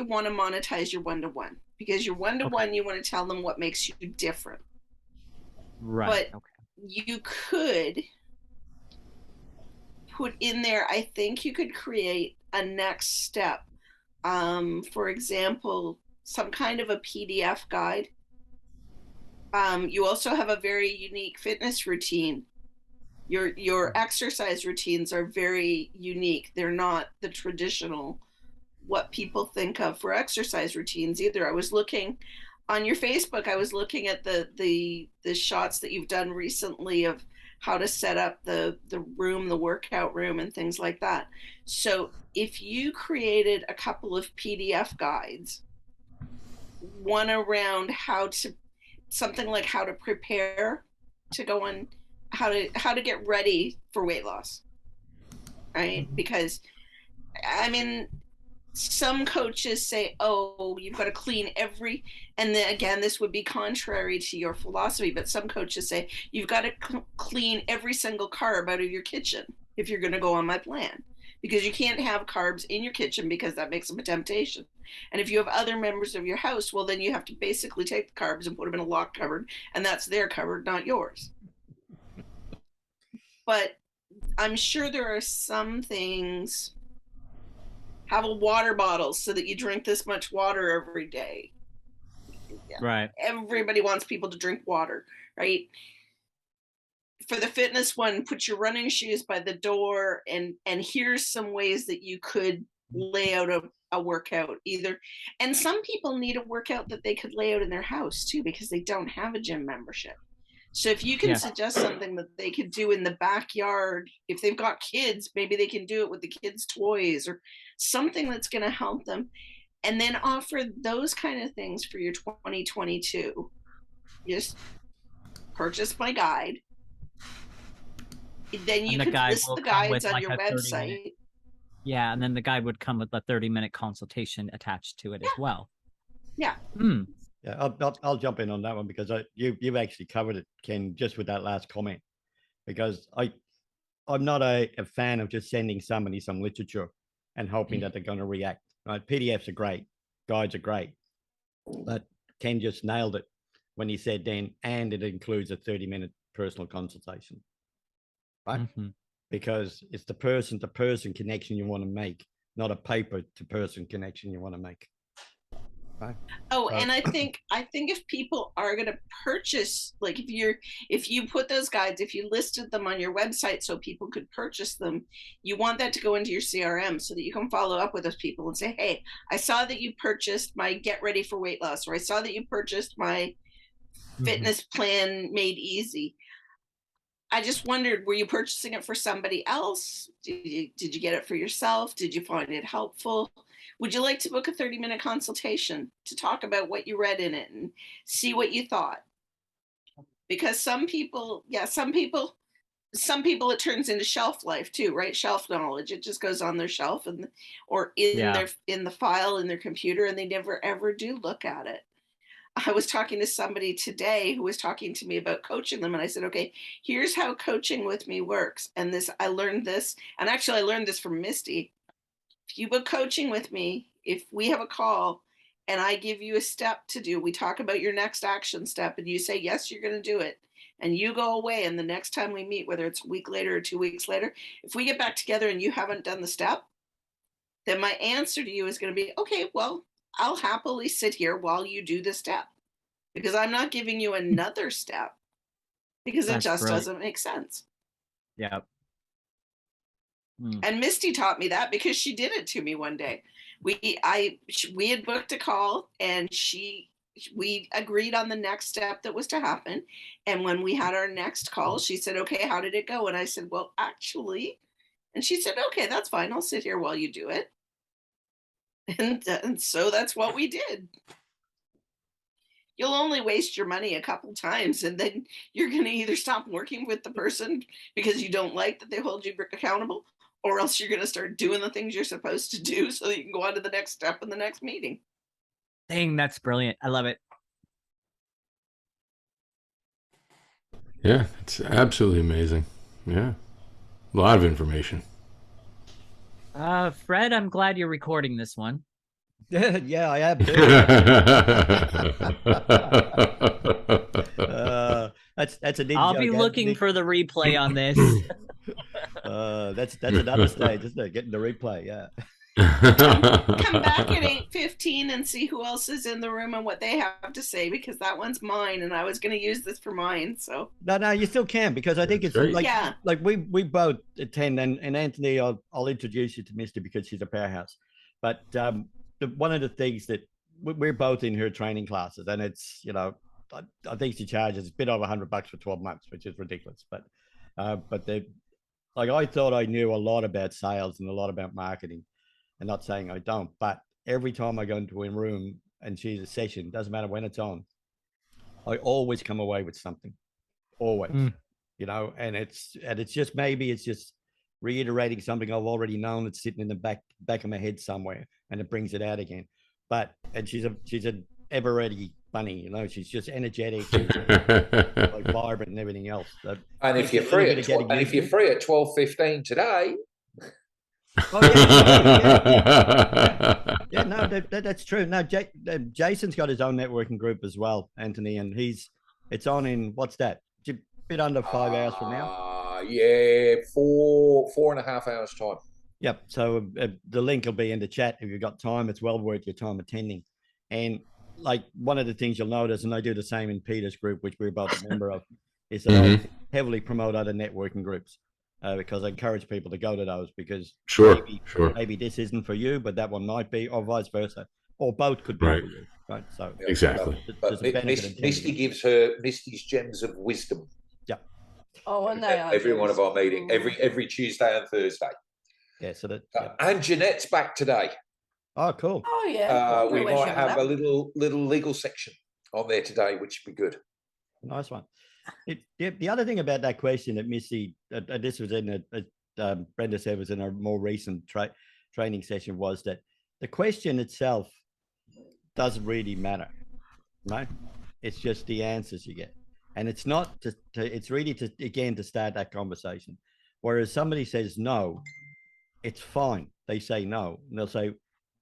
Speaker 2: want to monetize your one-to-one, because your one-to-one, you want to tell them what makes you different.
Speaker 1: Right.
Speaker 2: But you could put in there, I think you could create a next step. For example, some kind of a PDF guide. You also have a very unique fitness routine. Your exercise routines are very unique. They're not the traditional, what people think of for exercise routines either. I was looking on your Facebook, I was looking at the shots that you've done recently of how to set up the room, the workout room, and things like that. So if you created a couple of PDF guides, one around something like how to prepare to go on, how to get ready for weight loss, right? Because I mean, some coaches say, oh, you've got to clean and then again, this would be contrary to your philosophy, but some coaches say you've got to clean every single carb out of your kitchen if you're going to go on my plan, because you can't have carbs in your kitchen because that makes them a temptation. And if you have other members of your house, well, then you have to basically take the carbs and put them in a locked cupboard, and that's their cupboard, not yours. But I'm sure there are some things. Have a water bottle so that you drink this much water every day. Yeah.
Speaker 1: Right.
Speaker 2: Everybody wants people to drink water, right? for the fitness one, put your running shoes by the door, and here's some ways that you could lay out a workout either. And some people need a workout that they could lay out in their house too, because they don't have a gym membership. So if you can suggest something that they could do in the backyard, if they've got kids, maybe they can do it with the kids' toys or something that's going to help them. And then offer those kind of things for your 2022. Just purchase my guide. Then you could list the guides on your website.
Speaker 1: Yeah, and then the guide would come with a 30-minute consultation attached to it as well.
Speaker 2: Yeah.
Speaker 3: Yeah, I'll jump in on that one because you've actually covered it, Ken, just with that last comment. Because I'm not a fan of just sending somebody some literature and hoping that they're going to react. Right? PDFs are great, guides are great, but Ken just nailed it when he said then, and it includes a 30-minute personal consultation, right? Because it's the person-to-person connection you want to make, not a paper-to-person connection you want to make. Right.
Speaker 2: Oh, and I think if people are going to purchase, like if you put those guides, if you listed them on your website so people could purchase them, you want that to go into your CRM so that you can follow up with those people and say, hey, I saw that you purchased my Get Ready for Weight Loss, or I saw that you purchased my fitness plan made easy. I just wondered, were you purchasing it for somebody else? Did you get it for yourself? Did you find it helpful? Would you like to book a 30-minute consultation to talk about what you read in it and see what you thought? Because some people it turns into shelf life too, right? Shelf knowledge. It just goes on their shelf or in the file in their computer, and they never ever do look at it. I was talking to somebody today who was talking to me about coaching them. And I said, okay, here's how coaching with me works. And I learned this, and actually I learned this from Misty. If you book coaching with me, if we have a call and I give you a step to do, we talk about your next action step and you say, yes, you're going to do it. And you go away. And the next time we meet, whether it's a week later or 2 weeks later, if we get back together and you haven't done the step, then my answer to you is going to be, okay, well, I'll happily sit here while you do the step, because I'm not giving you another step because it just doesn't make sense.
Speaker 1: Yeah.
Speaker 2: And Misty taught me that because she did it to me one day. We had booked a call and we agreed on the next step that was to happen. And when we had our next call, she said, okay, how did it go? And I said, well, actually, and she said, okay, that's fine. I'll sit here while you do it. And so that's what we did. You'll only waste your money a couple times, and then you're going to either stop working with the person because you don't like that they hold you accountable, or else you're going to start doing the things you're supposed to do so that you can go on to the next step in the next meeting.
Speaker 1: Dang, that's brilliant. I love it.
Speaker 5: Yeah, it's absolutely amazing. Yeah. A lot of information.
Speaker 1: Fred, I'm glad you're recording this one.
Speaker 3: Yeah, I am. That's a.
Speaker 1: I'll be looking for the replay on this.
Speaker 3: That's another stage, isn't it? Getting the replay, yeah.
Speaker 2: Come back at 8:15 and see who else is in the room and what they have to say, because that one's mine, and I was going to use this for mine. So no,
Speaker 3: you still can, because I think it's like we both attend, and Anthony, I'll introduce you to Misty because she's a powerhouse. But one of the things that we're both in her training classes, and it's, you know, I think she charges a bit over $100 for 12 months, which is ridiculous. But I thought I knew a lot about sales and a lot about marketing, and not saying I don't, but every time I go into a room and she's a session, doesn't matter when it's on, I always come away with something, always, you know, and it's just, maybe it's just reiterating something I've already known that's sitting in the back of my head somewhere, and it brings it out again. And she's a ever ready bunny, you know, she's just energetic, like vibrant and everything else. So
Speaker 6: and if you're free at 12:15 today.
Speaker 3: Oh, yeah, no, that's true. No, Jason's got his own networking group as well, Anthony, and it's on in, what's that? A bit under 5 hours from now.
Speaker 6: Yeah, 4.5 hours time.
Speaker 3: Yep. So the link will be in the chat if you've got time. It's well worth your time attending. And like, one of the things you'll notice, and I do the same in Peter's group, which we're both a member of, is that I'll heavily promote other networking groups because I encourage people to go to those because
Speaker 5: Sure.
Speaker 3: maybe this isn't for you, but that one might be, or vice versa, or both could be
Speaker 5: Right.
Speaker 3: for you, right? So
Speaker 5: Exactly.
Speaker 3: there's a benefit in
Speaker 6: Misty gives her Misty's gems of wisdom.
Speaker 3: Yeah.
Speaker 4: Oh, and they are
Speaker 6: Every one
Speaker 4: gems.
Speaker 6: of our meeting, every Tuesday and Thursday.
Speaker 3: Yeah. So that.
Speaker 6: And Jeanette's back today.
Speaker 3: Oh, cool.
Speaker 4: Oh yeah.
Speaker 6: We might have a little legal section on there today, which would be good.
Speaker 3: Nice one. The other thing about that question that Missy, this was in Brenda said was in a more recent training session, was that the question itself doesn't really matter, right? It's just the answers you get, and it's not it's really to start that conversation. Whereas somebody says no, it's fine. They say no, and they'll say,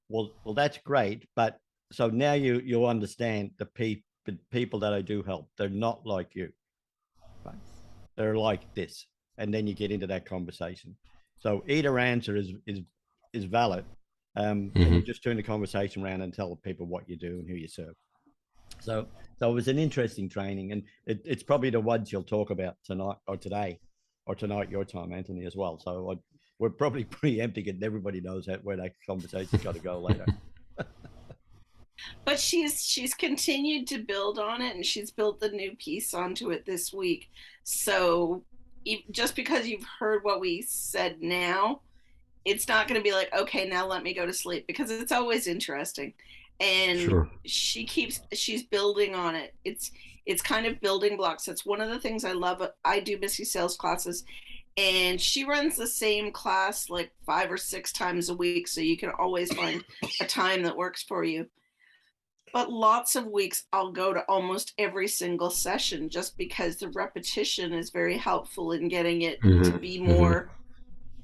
Speaker 3: well, that's great, but so now you'll understand the people that I do help. They're not like you. Right. They're like this, and then you get into that conversation. So either answer is valid, and you just turn the conversation around and tell people what you do and who you serve. So it was an interesting training, and it's probably the ones you'll talk about tonight or today or tonight your time, Anthony, as well. So we're probably preempting it, and everybody knows where that conversation's got to go later.
Speaker 2: But she's continued to build on it, and she's built the new piece onto it this week. So just because you've heard what we said now, it's not going to be like, okay, now let me go to sleep, because it's always interesting. And she's building on it. It's kind of building blocks. That's one of the things I love. I do Misty sales classes, and she runs the same class like 5 or 6 times a week, so you can always find a time that works for you. But lots of weeks I'll go to almost every single session, just because the repetition is very helpful in getting it to be more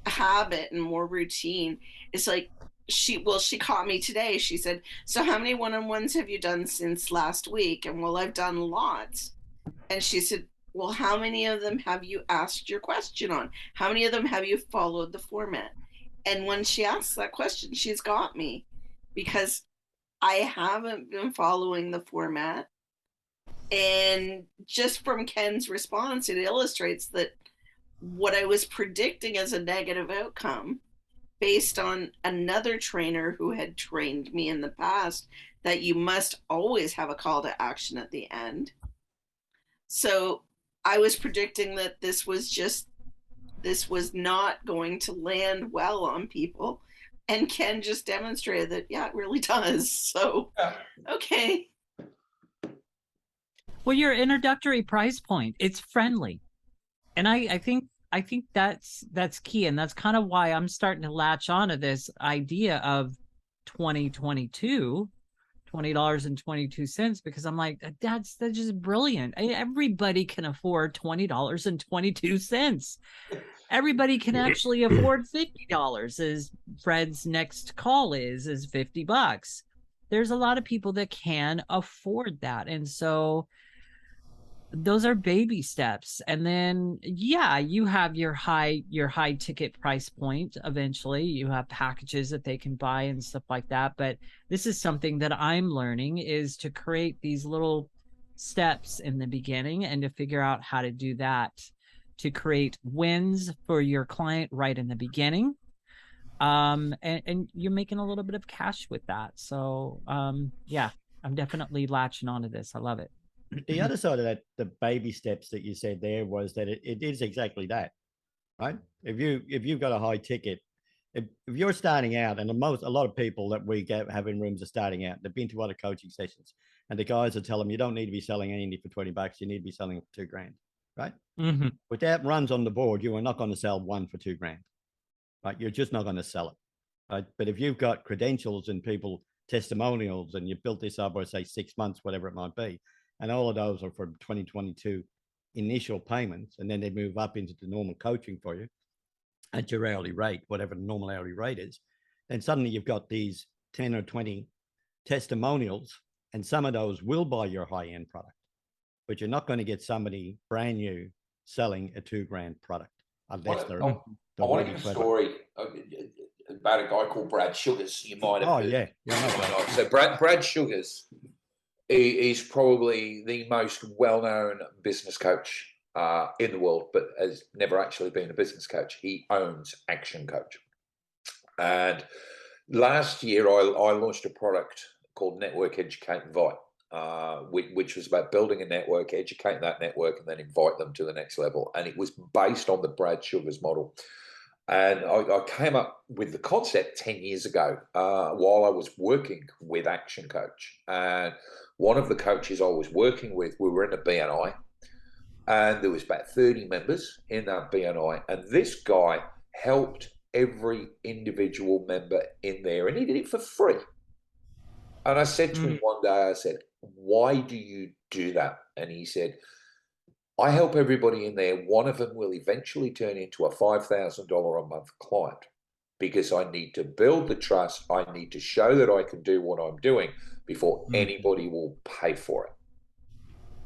Speaker 2: habit and more routine. It's like she caught me today. She said, so how many one-on-ones have you done since last week? And well, I've done lots. And she said, well, how many of them have you asked your question on? How many of them have you followed the format? And when she asks that question, she's got me, because I haven't been following the format. And just from Ken's response, it illustrates that what I was predicting as a negative outcome, based on another trainer who had trained me in the past, that you must always have a call to action at the end. So I was predicting that this was not going to land well on people. And Ken just demonstrated that, yeah, it really does. So, okay.
Speaker 1: Well, your introductory price point, it's friendly. And I think that's key. And that's kind of why I'm starting to latch on to this idea of $20.22, because I'm like, that's just brilliant. Everybody can afford $20.22. Everybody can actually afford $50, as Fred's next call is $50. There's a lot of people that can afford that. And so those are baby steps. And then, yeah, you have your high ticket price point. Eventually you have packages that they can buy and stuff like that. But this is something that I'm learning, is to create these little steps in the beginning and to figure out how to do that, to create wins for your client right in the beginning. And you're making a little bit of cash with that. So, yeah, I'm definitely latching onto this. I love it.
Speaker 3: The other side of that, the baby steps that you said there, was that it is exactly that, right? If you've got a high ticket, if you're starting out, and a lot of people that we have in rooms are starting out, they've been to other coaching sessions, and the guys will tell them, you don't need to be selling anything for $20, you need to be selling for $2,000, right? With that runs on the board, you are not going to sell one for $2,000, right? You're just not going to sell it, right? But if you've got credentials and people testimonials, and you've built this up over, say, 6 months, whatever it might be, and all of those are for 2022 initial payments, and then they move up into the normal coaching for you at your hourly rate, whatever the normal hourly rate is, then suddenly you've got these 10 or 20 testimonials, and some of those will buy your high-end product, but you're not going to get somebody brand new selling a $2,000 product unless they're.
Speaker 6: I want to give a story about a guy called Brad Sugars. You might have.
Speaker 3: Oh yeah.
Speaker 6: So Brad Sugars is probably the most well-known business coach in the world, but has never actually been a business coach. He owns Action Coach. And last year, I launched a product called Network Educate Invite, which was about building a network, educating that network, and then invite them to the next level. And it was based on the Brad Sugars model. And I came up with the concept 10 years ago while I was working with Action Coach. And one of the coaches I was working with, we were in a BNI, and there was about 30 members in that BNI. And this guy helped every individual member in there, and he did it for free. And I said to him one day, I said, why do you do that? And he said, I help everybody in there. One of them will eventually turn into a $5,000 a month client because I need to build the trust. I need to show that I can do what I'm doing before anybody will pay for it.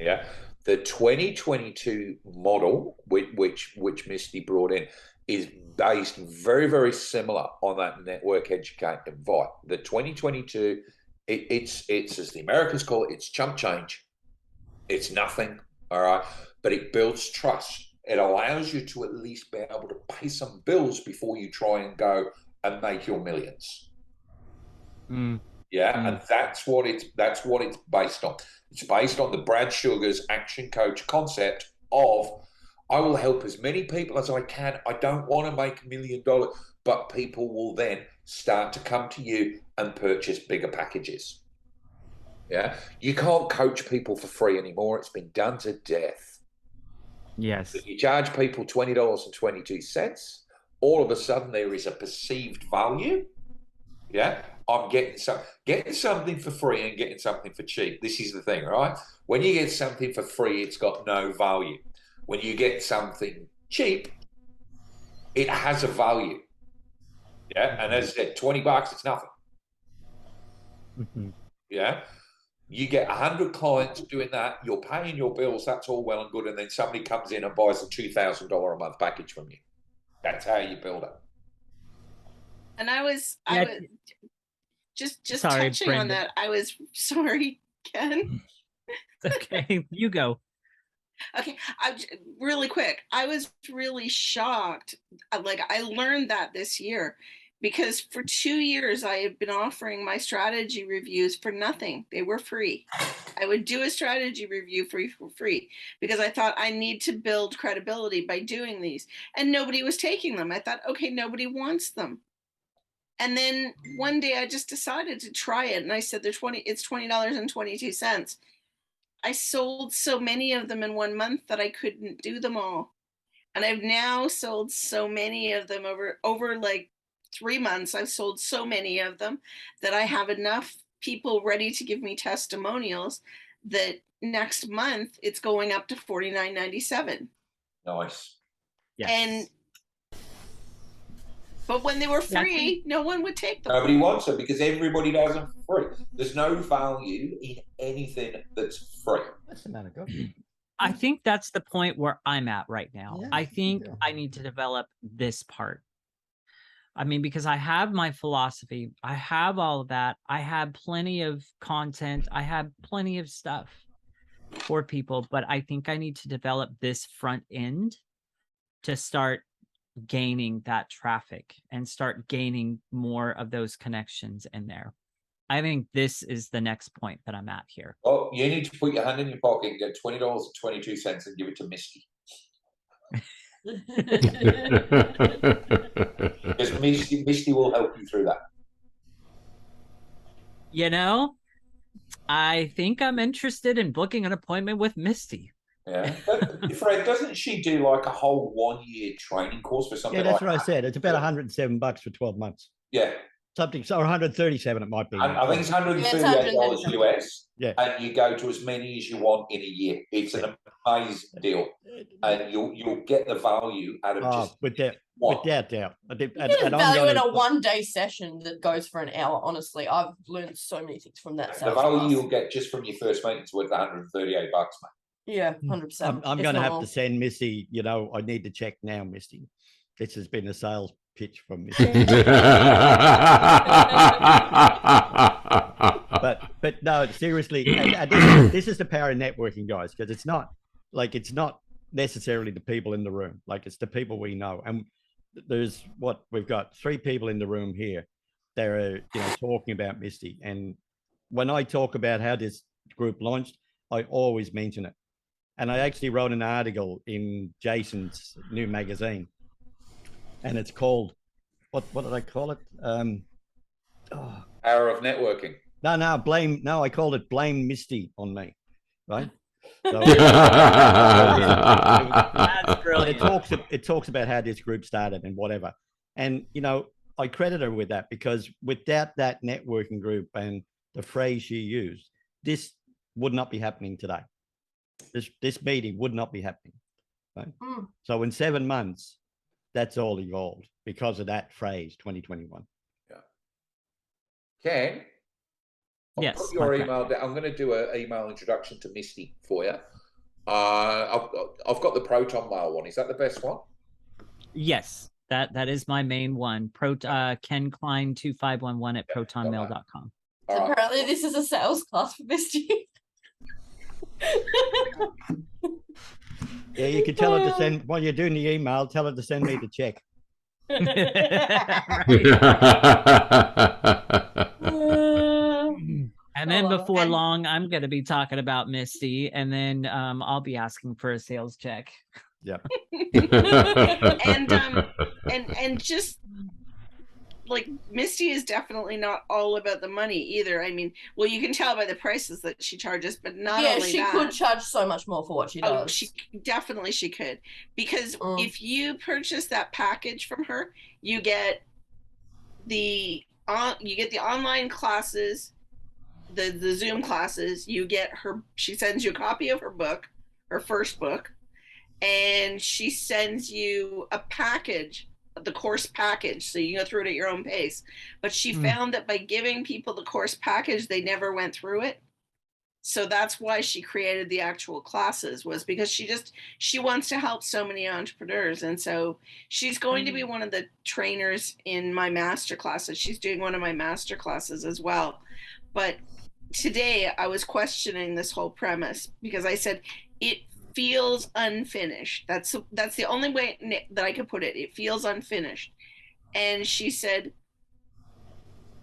Speaker 6: Yeah. The 2022 model, which Misty brought in, is based very, very similar on that Network Educate Invite. The 2022, it's as the Americans call it, it's chump change. It's nothing, all right? But it builds trust. It allows you to at least be able to pay some bills before you try and go and make your millions. Yeah, and that's what it's based on. It's based on the Brad Sugars Action Coach concept of, I will help as many people as I can. I don't want to make $1 million, but people will then start to come to you and purchase bigger packages. Yeah, you can't coach people for free anymore. It's been done to death.
Speaker 1: Yes.
Speaker 6: If you charge people $20.22, all of a sudden there is a perceived value. Yeah, I'm getting something for free and getting something for cheap. This is the thing, right? When you get something for free, it's got no value. When you get something cheap, it has a value. Yeah, and as I said, $20, it's nothing. Yeah. You get 100 clients doing that, you're paying your bills, that's all well and good, and then somebody comes in and buys a $2,000 a month package from you. That's how you build it.
Speaker 2: And I was just
Speaker 1: Sorry,
Speaker 2: touching
Speaker 1: Brenda.
Speaker 2: on that. I was sorry, Ken.
Speaker 1: Okay, you go.
Speaker 2: Okay, really quick. I was really shocked. Like, I learned that this year because for 2 years I had been offering my strategy reviews for nothing. They were free. I would do a strategy review for free because I thought I need to build credibility by doing these, and nobody was taking them. I thought, okay, nobody wants them. And then one day I just decided to try it, and I said, it's $20.22. I sold so many of them in 1 month that I couldn't do them all. And I've now sold so many of them over like 3 months. I've sold so many of them that I have enough people ready to give me testimonials that next month it's going up to $49.97.
Speaker 6: Nice.
Speaker 1: Yes.
Speaker 2: But when they were free, no one would take them.
Speaker 6: Nobody wants them because everybody does them for free. There's no value in anything that's free.
Speaker 3: That's the matter, God.
Speaker 1: I think that's the point where I'm at right now.
Speaker 3: Yeah,
Speaker 1: I think I need to develop this part. I mean, because I have my philosophy, I have all of that. I have plenty of content. I have plenty of stuff for people, but I think I need to develop this front end to start gaining that traffic and start gaining more of those connections in there. I think this is the next point that I'm at here.
Speaker 6: Well, you need to put your hand in your pocket and get $20.22 and give it to Misty. Because Misty will help you through that.
Speaker 1: You know, I think I'm interested in booking an appointment with Misty.
Speaker 6: Yeah, but Fred, doesn't she do like a whole 1 year training course for something?
Speaker 3: Yeah, that's
Speaker 6: like
Speaker 3: what
Speaker 6: that?
Speaker 3: I said. It's about $107 for 12 months.
Speaker 6: Yeah,
Speaker 3: Something, so 137 it might be.
Speaker 6: I think it's $138 US.
Speaker 3: Yeah.
Speaker 6: And you go to as many as you want in a year. It's an amazing deal, and you'll get the value out of just
Speaker 3: without doubt.
Speaker 4: You get a value in a 1 day session that goes for an hour. Honestly, I've learned so many things from that.
Speaker 6: The value you'll get just from your first meeting is worth $138, mate.
Speaker 4: Yeah, 100%.
Speaker 3: I'm going to have to send Misty. You know, I need to check now, Misty. This has been a sales pitch from Misty. but no, seriously, this is the power of networking, guys. Because it's not necessarily the people in the room. Like, it's the people we know. And there's we've got 3 people in the room here. They're, talking about Misty. And when I talk about how this group launched, I always mention it. And I actually wrote an article in Jason's new magazine, and it's called, what did I call it?
Speaker 6: Hour of networking.
Speaker 3: I called it Blame Misty on Me, right? So,
Speaker 1: That's brilliant.
Speaker 3: It talks about how this group started and whatever. And, I credit her with that, because without that networking group and the phrase she used, this would not be happening today. This meeting would not be happening. Right? So in 7 months, that's all evolved because of that phrase, 2021.
Speaker 6: Yeah. Ken?
Speaker 1: Yes.
Speaker 6: Put your email down. I'm going to do an email introduction to Misty for you. I've got the Proton Mail one. Is that the best one?
Speaker 1: Yes. That is my main one. Ken Klein 2511 at protonmail.com.
Speaker 4: So apparently this is a sales class for Misty.
Speaker 3: Yeah, you can tell her to send, while you're doing the email, tell her to send me the check.
Speaker 1: And then before long, I'm going to be talking about Misty, and then I'll be asking for a sales check.
Speaker 3: Yeah.
Speaker 2: and just like, Misty is definitely not all about the money either. I mean, well, you can tell by the prices that she charges, but not only
Speaker 4: she
Speaker 2: that,
Speaker 4: could charge so much more for what she does.
Speaker 2: she could, because if you purchase that package from her, you get the online classes, the Zoom classes. You get she sends you a copy of her book, her first book, and she sends you a package, the course package, so you can go through it at your own pace. But she found that by giving people the course package, they never went through it. So that's why she created the actual classes, was because she wants to help so many entrepreneurs. And so she's going to be one of the trainers in my master classes. She's doing one of my master classes as well. But today I was questioning this whole premise, because I said, it feels unfinished. That's the only way that I could put it. It feels unfinished. And she said,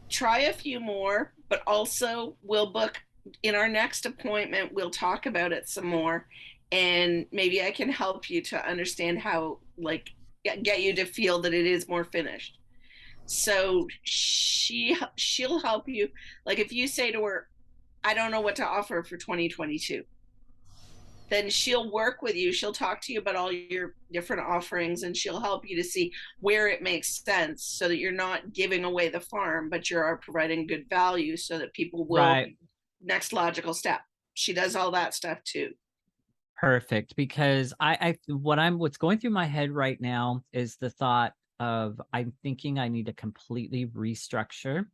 Speaker 2: try a few more, but also we'll book in our next appointment. We'll talk about it some more, and maybe I can help you to understand how, like, get you to feel that it is more finished. So she'll help you. Like, if you say to her, I don't know what to offer for 2022, then she'll work with you. She'll talk to you about all your different offerings, and she'll help you to see where it makes sense, so that you're not giving away the farm, but you are providing good value so that people will. Right. Next logical step. She does all that stuff too.
Speaker 1: Perfect. Because what's going through my head right now is the thought of, I'm thinking I need to completely restructure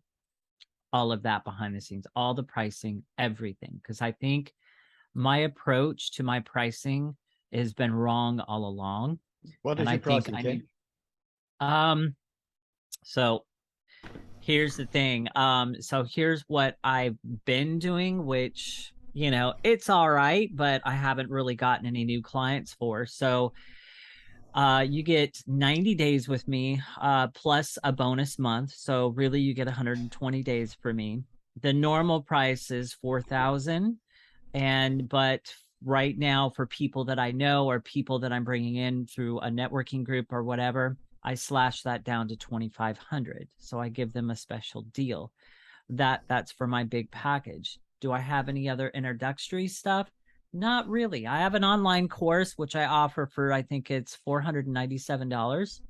Speaker 1: all of that behind the scenes, all the pricing, everything. Because I think my approach to my pricing has been wrong all along.
Speaker 3: What is your pricing?
Speaker 1: So here's the thing. So here's what I've been doing, which, it's all right, but I haven't really gotten any new clients for. So you get 90 days with me, plus a bonus month. So really you get 120 days for me. The normal price is $4,000. But right now, for people that I know or people that I'm bringing in through a networking group or whatever, I slash that down to $2,500. So I give them a special deal. That's for my big package. Do I have any other introductory stuff? Not really. I have an online course, which I offer for, I think it's $497. It's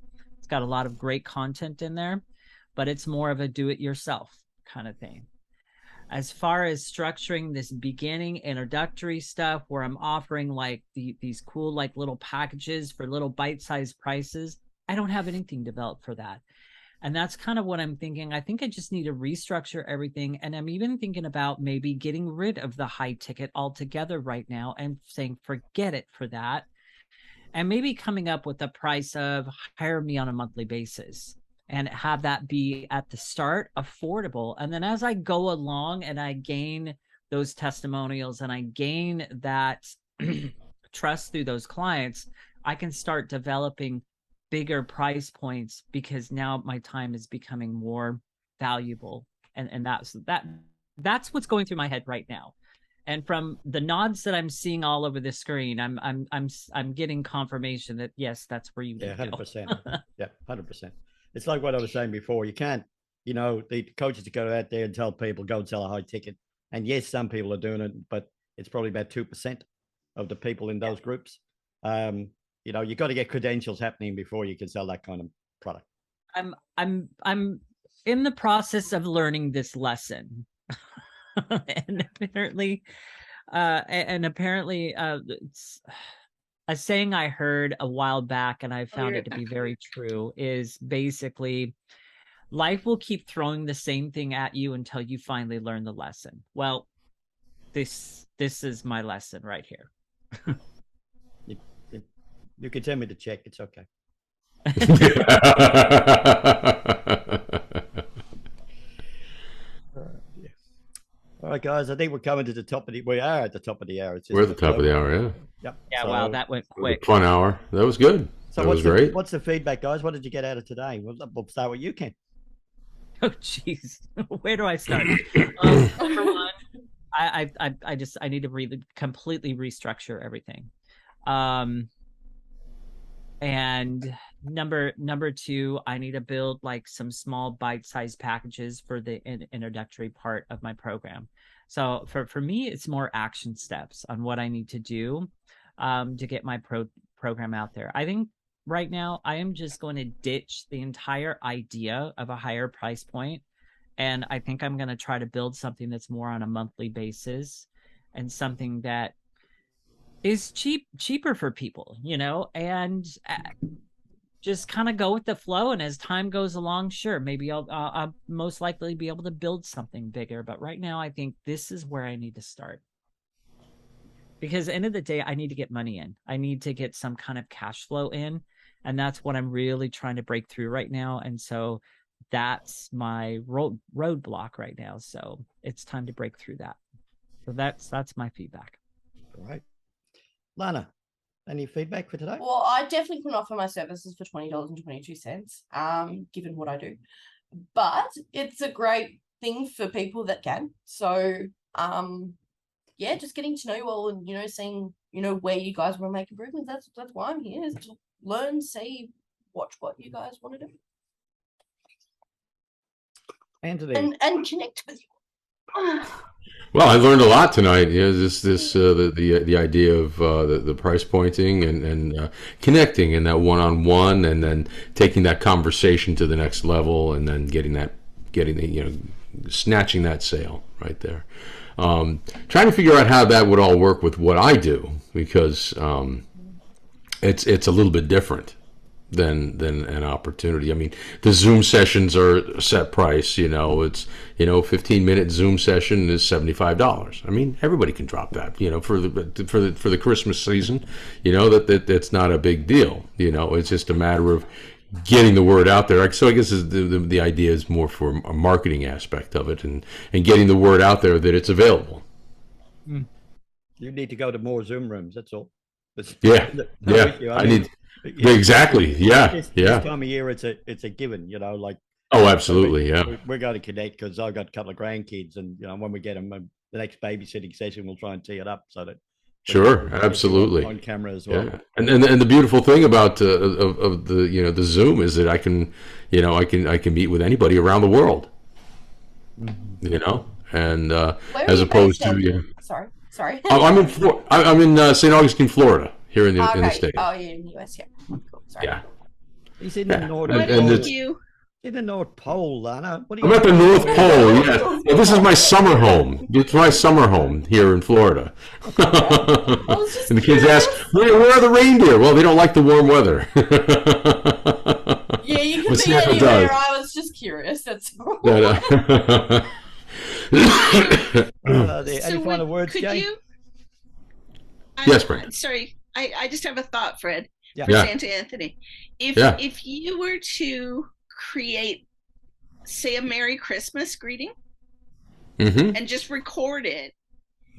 Speaker 1: got a lot of great content in there, but it's more of a do-it-yourself kind of thing. As far as structuring this beginning introductory stuff, where I'm offering like these cool, like, little packages for little bite-sized prices, I don't have anything developed for that. And that's kind of what I'm thinking. I think I just need to restructure everything. And I'm even thinking about maybe getting rid of the high ticket altogether right now and saying, forget it for that. And maybe coming up with a price of hire me on a monthly basis, and have that be at the start affordable. And then as I go along and I gain those testimonials and I gain that trust through those clients, I can start developing bigger price points because now my time is becoming more valuable. And that's what's going through my head right now. And from the nods that I'm seeing all over the screen, I'm getting confirmation that yes, that's where you need to go.
Speaker 3: 100%. Yeah, 100%. It's like what I was saying before. You can't, the coaches to go out there and tell people go and sell a high ticket. And yes, some people are doing it, but it's probably about 2% of the people in those groups. You got to get credentials happening before you can sell that kind of product.
Speaker 1: I'm in the process of learning this lesson. and apparently it's a saying I heard a while back, and I found it to be very true, is basically life will keep throwing the same thing at you until you finally learn the lesson. Well, this is my lesson right here.
Speaker 3: You can tell me to check. It's okay. All right, guys. I think we're coming to the top of the. We are at the top of the hour.
Speaker 5: We're at the top of the hour. Yeah.
Speaker 3: Yep.
Speaker 1: Yeah. So, wow, that went quick.
Speaker 5: Fun hour. That was good.
Speaker 3: So
Speaker 5: that was great.
Speaker 3: What's the feedback, guys? What did you get out of today? We'll start with you, Ken.
Speaker 1: Oh, jeez. Where do I start? Number one, I need to completely restructure everything. And number two, I need to build like some small bite-sized packages for the introductory part of my program. So for me, it's more action steps on what I need to do to get my program out there. I think right now I am just going to ditch the entire idea of a higher price point. And I think I'm going to try to build something that's more on a monthly basis and something that is cheaper for people, and just kind of go with the flow. And as time goes along, sure, maybe I'll most likely be able to build something bigger. But right now, I think this is where I need to start. Because at the end of the day, I need to get money in. I need to get some kind of cash flow in. And that's what I'm really trying to break through right now. And so that's my roadblock right now. So it's time to break through that. So that's my feedback.
Speaker 3: All right. Lana, any feedback for today?
Speaker 4: Well, I definitely couldn't offer my services for $20.22, given what I do. But it's a great thing for people that can. So, yeah, just getting to know you all and, seeing, where you guys want to make improvements. That's why I'm here, is to learn, see, watch what you guys want to do.
Speaker 3: Anthony.
Speaker 4: And connect with you.
Speaker 5: Well, I learned a lot tonight. The idea of the price pointing and connecting in that one-on-one, and then taking that conversation to the next level, and then snatching that sale right there. Trying to figure out how that would all work with what I do, because it's a little bit different than an opportunity. I mean, the Zoom sessions are a set price. It's 15-minute Zoom session is $75. I mean, everybody can drop that. For the Christmas season, that's not a big deal. It's just a matter of getting the word out there. So I guess the idea is more for a marketing aspect of it, and getting the word out there that it's available.
Speaker 3: You need to go to more Zoom rooms. That's all.
Speaker 5: Yeah. I need. Yeah, exactly. Yeah.
Speaker 3: This time of year, it's a given.
Speaker 5: Oh, absolutely.
Speaker 3: We're going to connect because I've got a couple of grandkids, and when we get them, the next babysitting session, we'll try and tee it up so that.
Speaker 5: Sure, absolutely.
Speaker 3: On camera as well.
Speaker 5: Yeah. And the beautiful thing about of the the Zoom is that I can I can meet with anybody around the world. And as opposed to
Speaker 4: Sorry.
Speaker 5: I'm in St. Augustine, Florida, here in the States.
Speaker 4: Oh, you're in the US, yeah. Cool. Sorry.
Speaker 5: Yeah.
Speaker 3: He's in the North. In the North Pole, Lana.
Speaker 5: I'm at the North Pole. Yeah. Well, this is my summer home. It's my summer home here in Florida. And the kids ask, "Where are the reindeer?" Well, they don't like the warm weather.
Speaker 4: Yeah, you can be anywhere. I was just curious. That's all.
Speaker 3: Any final words, Jay?
Speaker 5: Yes, Brent.
Speaker 2: Sorry, I just have a thought, Fred.
Speaker 3: Yeah.
Speaker 2: For Santa Anthony. If you were to create, say, a Merry Christmas greeting, and just record it,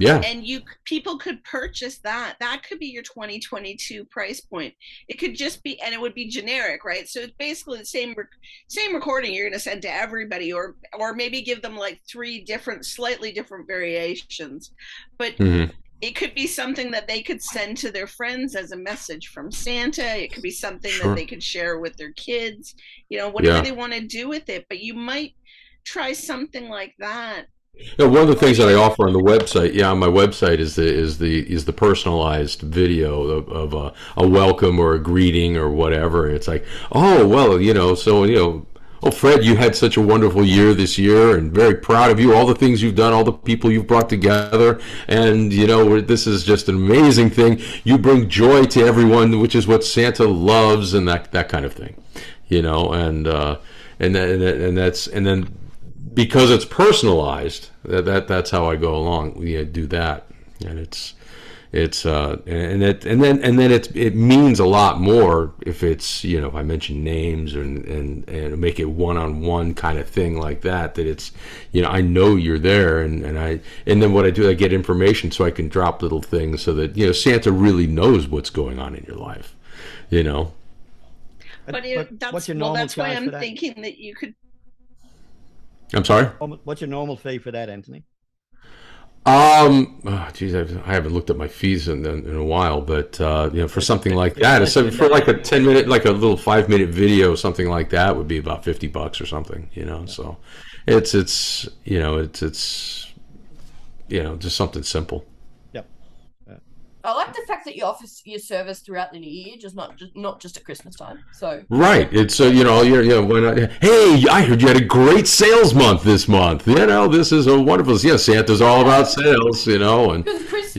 Speaker 5: Yeah.
Speaker 2: And people could purchase that. That could be your 2022 price point. It could just be, and it would be generic, right? So it's basically the same recording you're going to send to everybody, or maybe give them like 3 different, slightly different variations. But it could be something that they could send to their friends as a message from Santa. It could be something that they could share with their kids, whatever they want to do with it. But you might try something like that.
Speaker 5: One of the things that I offer on the website, on my website is the personalized video of a welcome or a greeting or whatever. And it's like, oh well, oh Fred, you had such a wonderful year this year, and very proud of you. All the things you've done, all the people you've brought together, and this is just an amazing thing. You bring joy to everyone, which is what Santa loves, and that kind of thing, and then. Because it's personalized, that's how I go along. We do that, and it means a lot more if it's if I mention names and make it one-on-one kind of thing like that. That it's I know you're there, and then what I do, I get information so I can drop little things so that Santa really knows what's going on in your life,
Speaker 2: But that's why I'm thinking that you could.
Speaker 5: I'm sorry?
Speaker 3: What's your normal fee for that, Anthony?
Speaker 5: Geez, I haven't looked at my fees in a while, but for something like that, for like a 10-minute, like a little 5-minute video, something like that would be about $50 or something. So it's just something simple.
Speaker 4: I like the fact that you offer your service throughout the new year, not just at Christmas time. So
Speaker 5: right, it's hey, I heard you had a great sales month this month. This is a wonderful. Santa's all about sales. And
Speaker 4: because Chris,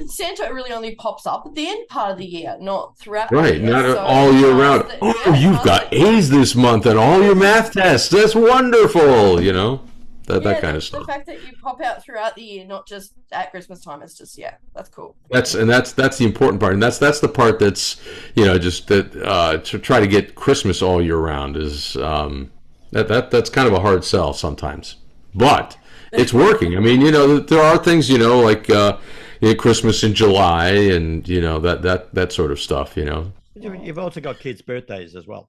Speaker 4: Santa really only pops up at the end part of the year, not throughout.
Speaker 5: Right,
Speaker 4: the year.
Speaker 5: not all year round. You've got A's this month and all your math tests. That's wonderful. That kind of stuff.
Speaker 4: The fact that you pop out throughout the year, not just at Christmas time, it's just that's cool.
Speaker 5: That's the important part, and that's the part that's just that to try to get Christmas all year round is that's kind of a hard sell sometimes, but it's working. I mean, there are things like Christmas in July and that sort of stuff.
Speaker 3: You've also got kids' birthdays as well.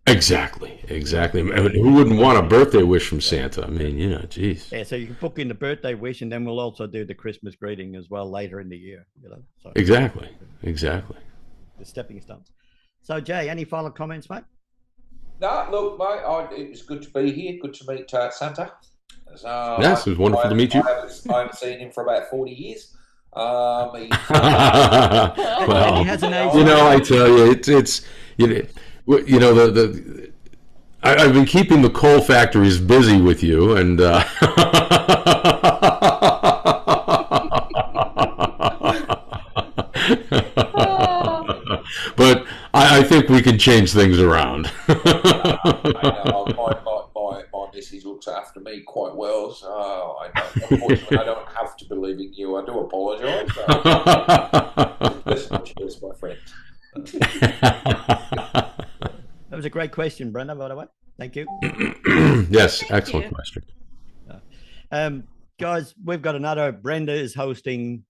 Speaker 5: Exactly. I mean, who wouldn't want a birthday wish from Santa? I mean, geez.
Speaker 3: Yeah, so you can book in the birthday wish, and then we'll also do the Christmas greeting as well later in the year. So
Speaker 5: Exactly.
Speaker 3: The stepping stones. So, Jay, any final comments, mate?
Speaker 6: No, look, mate, it was good to be here. Good to meet Santa.
Speaker 5: Yes, it was wonderful to meet you.
Speaker 6: I haven't seen him for about 40 years.
Speaker 5: Well, he has an age. I tell you, it's I've been keeping the coal factories busy with you, and but I think we can change things around.
Speaker 6: I know my missus looks after me quite well, so unfortunately I don't have to believe in you. I do apologise. That's much worse, my friend.
Speaker 3: That was a great question, Brenda, by the way. Thank you.
Speaker 5: Yes, excellent question.
Speaker 3: Guys, we've got Brenda is hosting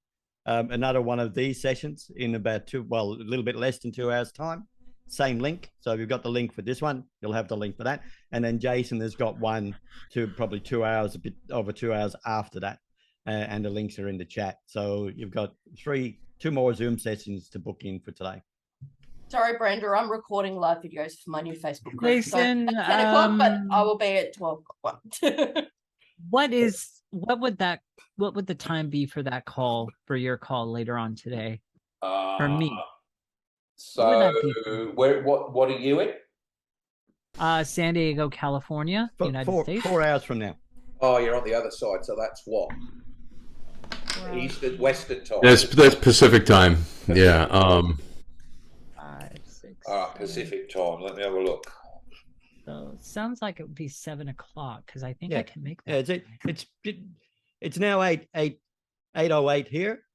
Speaker 3: another one of these sessions in about a little bit less than 2 hours time. Same link. So if you've got the link for this one, you'll have the link for that. And then Jason has got one to probably 2 hours, a bit over 2 hours after that. And the links are in the chat. So you've got two more Zoom sessions to book in for today.
Speaker 4: Sorry, Brenda, I'm recording live videos for my new Facebook group.
Speaker 1: Jason,
Speaker 4: so at 10 o'clock, but I will be at 12 o'clock.
Speaker 1: What would the time be for that call, for your call later on today? For me.
Speaker 6: So what are you in?
Speaker 1: San Diego, California, United States.
Speaker 3: 4 hours from now.
Speaker 6: Oh, you're on the other side, so that's what? Eastern, Western time.
Speaker 5: That's Pacific time. Yeah.
Speaker 1: 5, 6.
Speaker 6: All right, Pacific time. Let me have a look.
Speaker 1: So it sounds like it would be 7 o'clock because I think I can make that.
Speaker 3: Yeah, it's now 8:08 here,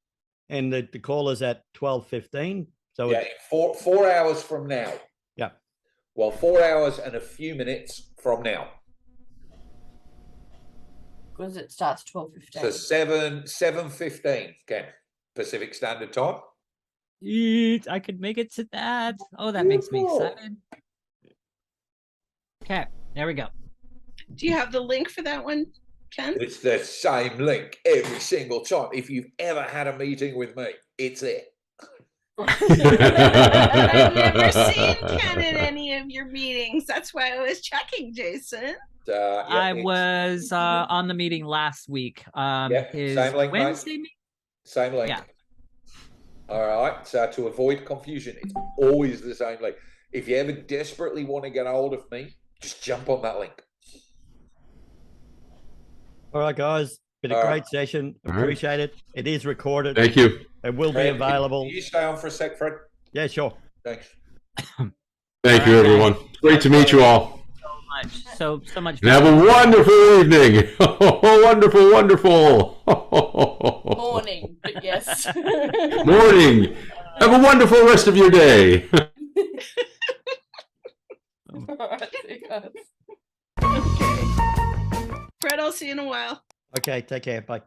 Speaker 3: and the call is at 12:15. So
Speaker 6: yeah, 4 hours from now.
Speaker 3: Yeah.
Speaker 6: Well, 4 hours and a few minutes from now.
Speaker 4: was it starts 12:15.
Speaker 6: So 7:15, Ken, Pacific Standard Time.
Speaker 1: Yeet, I could make it to that. Oh, that makes me
Speaker 6: Beautiful.
Speaker 1: excited. Okay, there we go.
Speaker 2: Do you have the link for that one, Ken?
Speaker 6: It's the same link every single time. If you've ever had a meeting with me, it's there.
Speaker 2: I've never seen Ken at any of your meetings. That's why I was checking, Jason.
Speaker 6: Yeah,
Speaker 1: I
Speaker 6: it's-
Speaker 1: was on the meeting last week. His
Speaker 6: same link, mate.
Speaker 1: Wednesday meeting.
Speaker 6: Same link.
Speaker 1: Yeah.
Speaker 6: All right. So to avoid confusion, it's always the same link. If you ever desperately want to get hold of me, just jump on that link.
Speaker 3: All right, guys. Been a
Speaker 6: All
Speaker 3: great
Speaker 6: right.
Speaker 3: session.
Speaker 5: All right.
Speaker 3: Appreciate it. It is recorded.
Speaker 5: Thank you.
Speaker 3: It will be
Speaker 6: Fred,
Speaker 3: available.
Speaker 6: Can you stay on for a sec, Fred?
Speaker 3: Yeah, sure.
Speaker 6: Thanks.
Speaker 5: Thank you,
Speaker 1: All right,
Speaker 5: everyone. Great to meet you all.
Speaker 1: So much.
Speaker 5: And have a wonderful evening. Wonderful, wonderful.
Speaker 4: Morning, but yes.
Speaker 5: Morning. Have a wonderful rest of your day.
Speaker 4: Alright, see you guys.
Speaker 2: Okay. Fred, I'll see you in a while.
Speaker 3: Okay, take care. Bye.